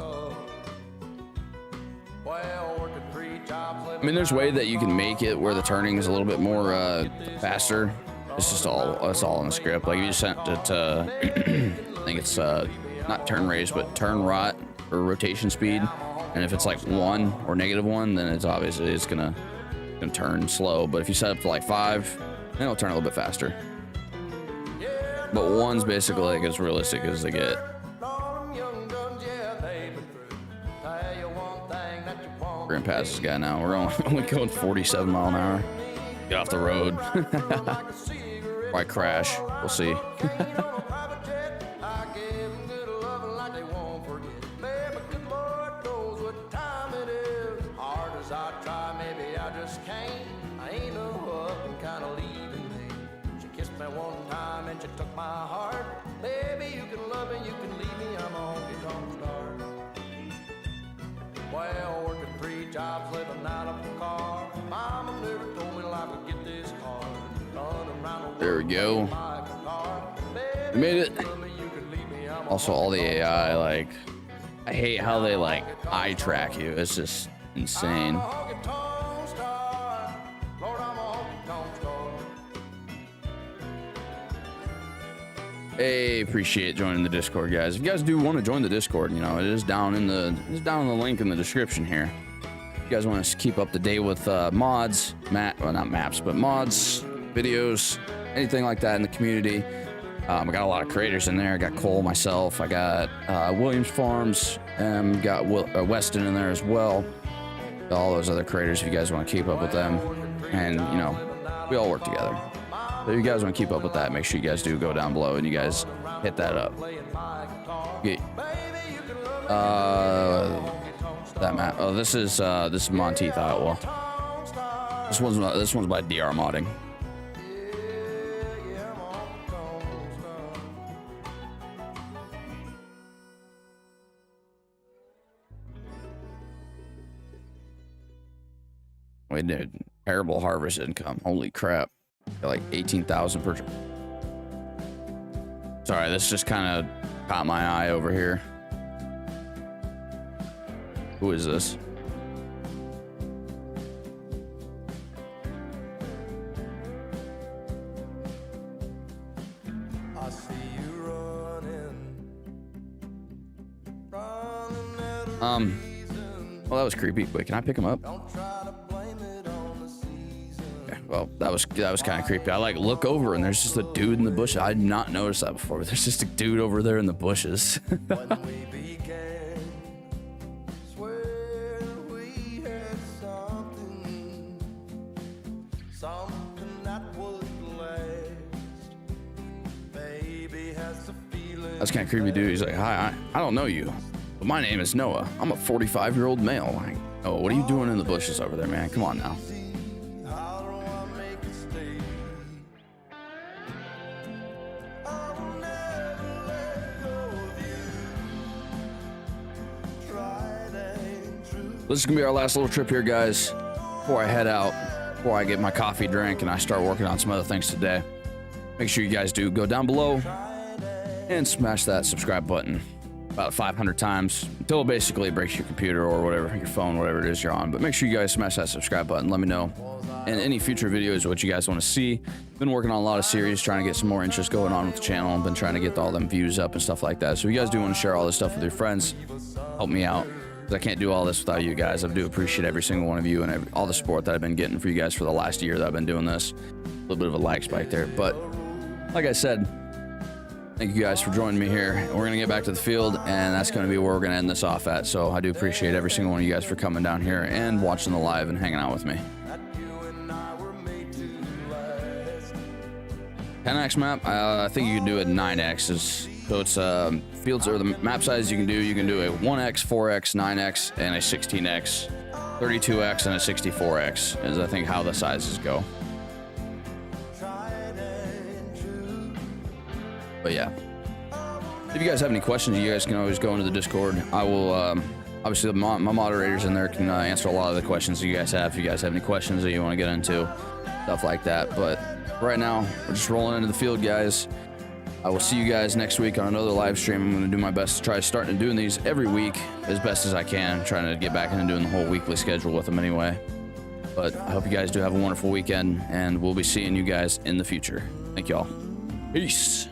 I mean, there's a way that you can make it where the turning is a little bit more faster. It's just all in the script. Like if you sent it to, I think it's not turn race, but turn rot or rotation speed. And if it's like 1 or -1, then it's obviously it's gonna turn slow. But if you set up to like 5, then it'll turn a little bit faster. But 1's basically like as realistic as they get. We're gonna pass this guy now. We're only going 47 miles an hour. Get off the road. Why crash? We'll see. Well, working 3 jobs, living out of a car. Mama never told me life would get this hard. There we go. We made it. Also, all the AI, like, I hate how they like eye track you. It's just insane. Hey, appreciate joining the Discord, guys. If you guys do want to join the Discord, you know, it is down in the link in the description here. If you guys want to keep up to date with mods, well, not maps, but mods, videos, anything like that in the community. I got a lot of creators in there. I got Cole, myself. I got Williams Farms, and got Weston in there as well. Got all those other creators if you guys want to keep up with them. And, you know, we all work together. So if you guys want to keep up with that, make sure you guys do go down below and you guys hit that up. Okay. That map. Oh, this is Monteith, Iowa. This one's by DR Modding. We did terrible harvest income. Holy crap. Got like 18,000 per. Sorry, this just kind of caught my eye over here. Who is this? I see you running at a Well, that was creepy. Wait, can I pick him up? Okay, well, that was kind of creepy. I like look over and there's just a dude in the bushes. I did not notice that before, but there's just a dude over there in the bushes. That's kind of creepy, dude. He's like, hi, I don't know you, but my name is Noah. I'm a 45-year-old male. Like, oh, what are you doing in the bushes over there, man? Come on now. This is gonna be our last little trip here, guys, before I head out, before I get my coffee drink and I start working on some other things today. Make sure you guys do go down below and smash that subscribe button about 500 times until it basically breaks your computer or whatever, your phone, whatever it is you're on. But make sure you guys smash that subscribe button. Let me know in any future videos what you guys want to see. Been working on a lot of series, trying to get some more interest going on with the channel. Been trying to get all them views up and stuff like that. So if you guys do want to share all this stuff with your friends, help me out, because I can't do all this without you guys. I do appreciate every single one of you and all the support that I've been getting for you guys for the last year that I've been doing this. A little bit of a lag spike there, but like I said, thank you guys for joining me here. We're gonna get back to the field, and that's gonna be where we're gonna end this off at. So I do appreciate every single one of you guys for coming down here and watching the live and hanging out with me. 10x map, I think you can do it 9x. So it's fields, or the map size you can do a 1x, 4x, 9x, and a 16x, 32x, and a 64x is I think how the sizes go. But yeah, if you guys have any questions, you guys can always go into the Discord. I will, obviously my moderators in there can answer a lot of the questions that you guys have. If you guys have any questions that you want to get into, stuff like that. But right now, we're just rolling into the field, guys. I will see you guys next week on another live stream. I'm going to do my best to try starting doing these every week as best as I can, trying to get back into doing the whole weekly schedule with them anyway. But I hope you guys do have a wonderful weekend, and we'll be seeing you guys in the future. Thank y'all. Peace.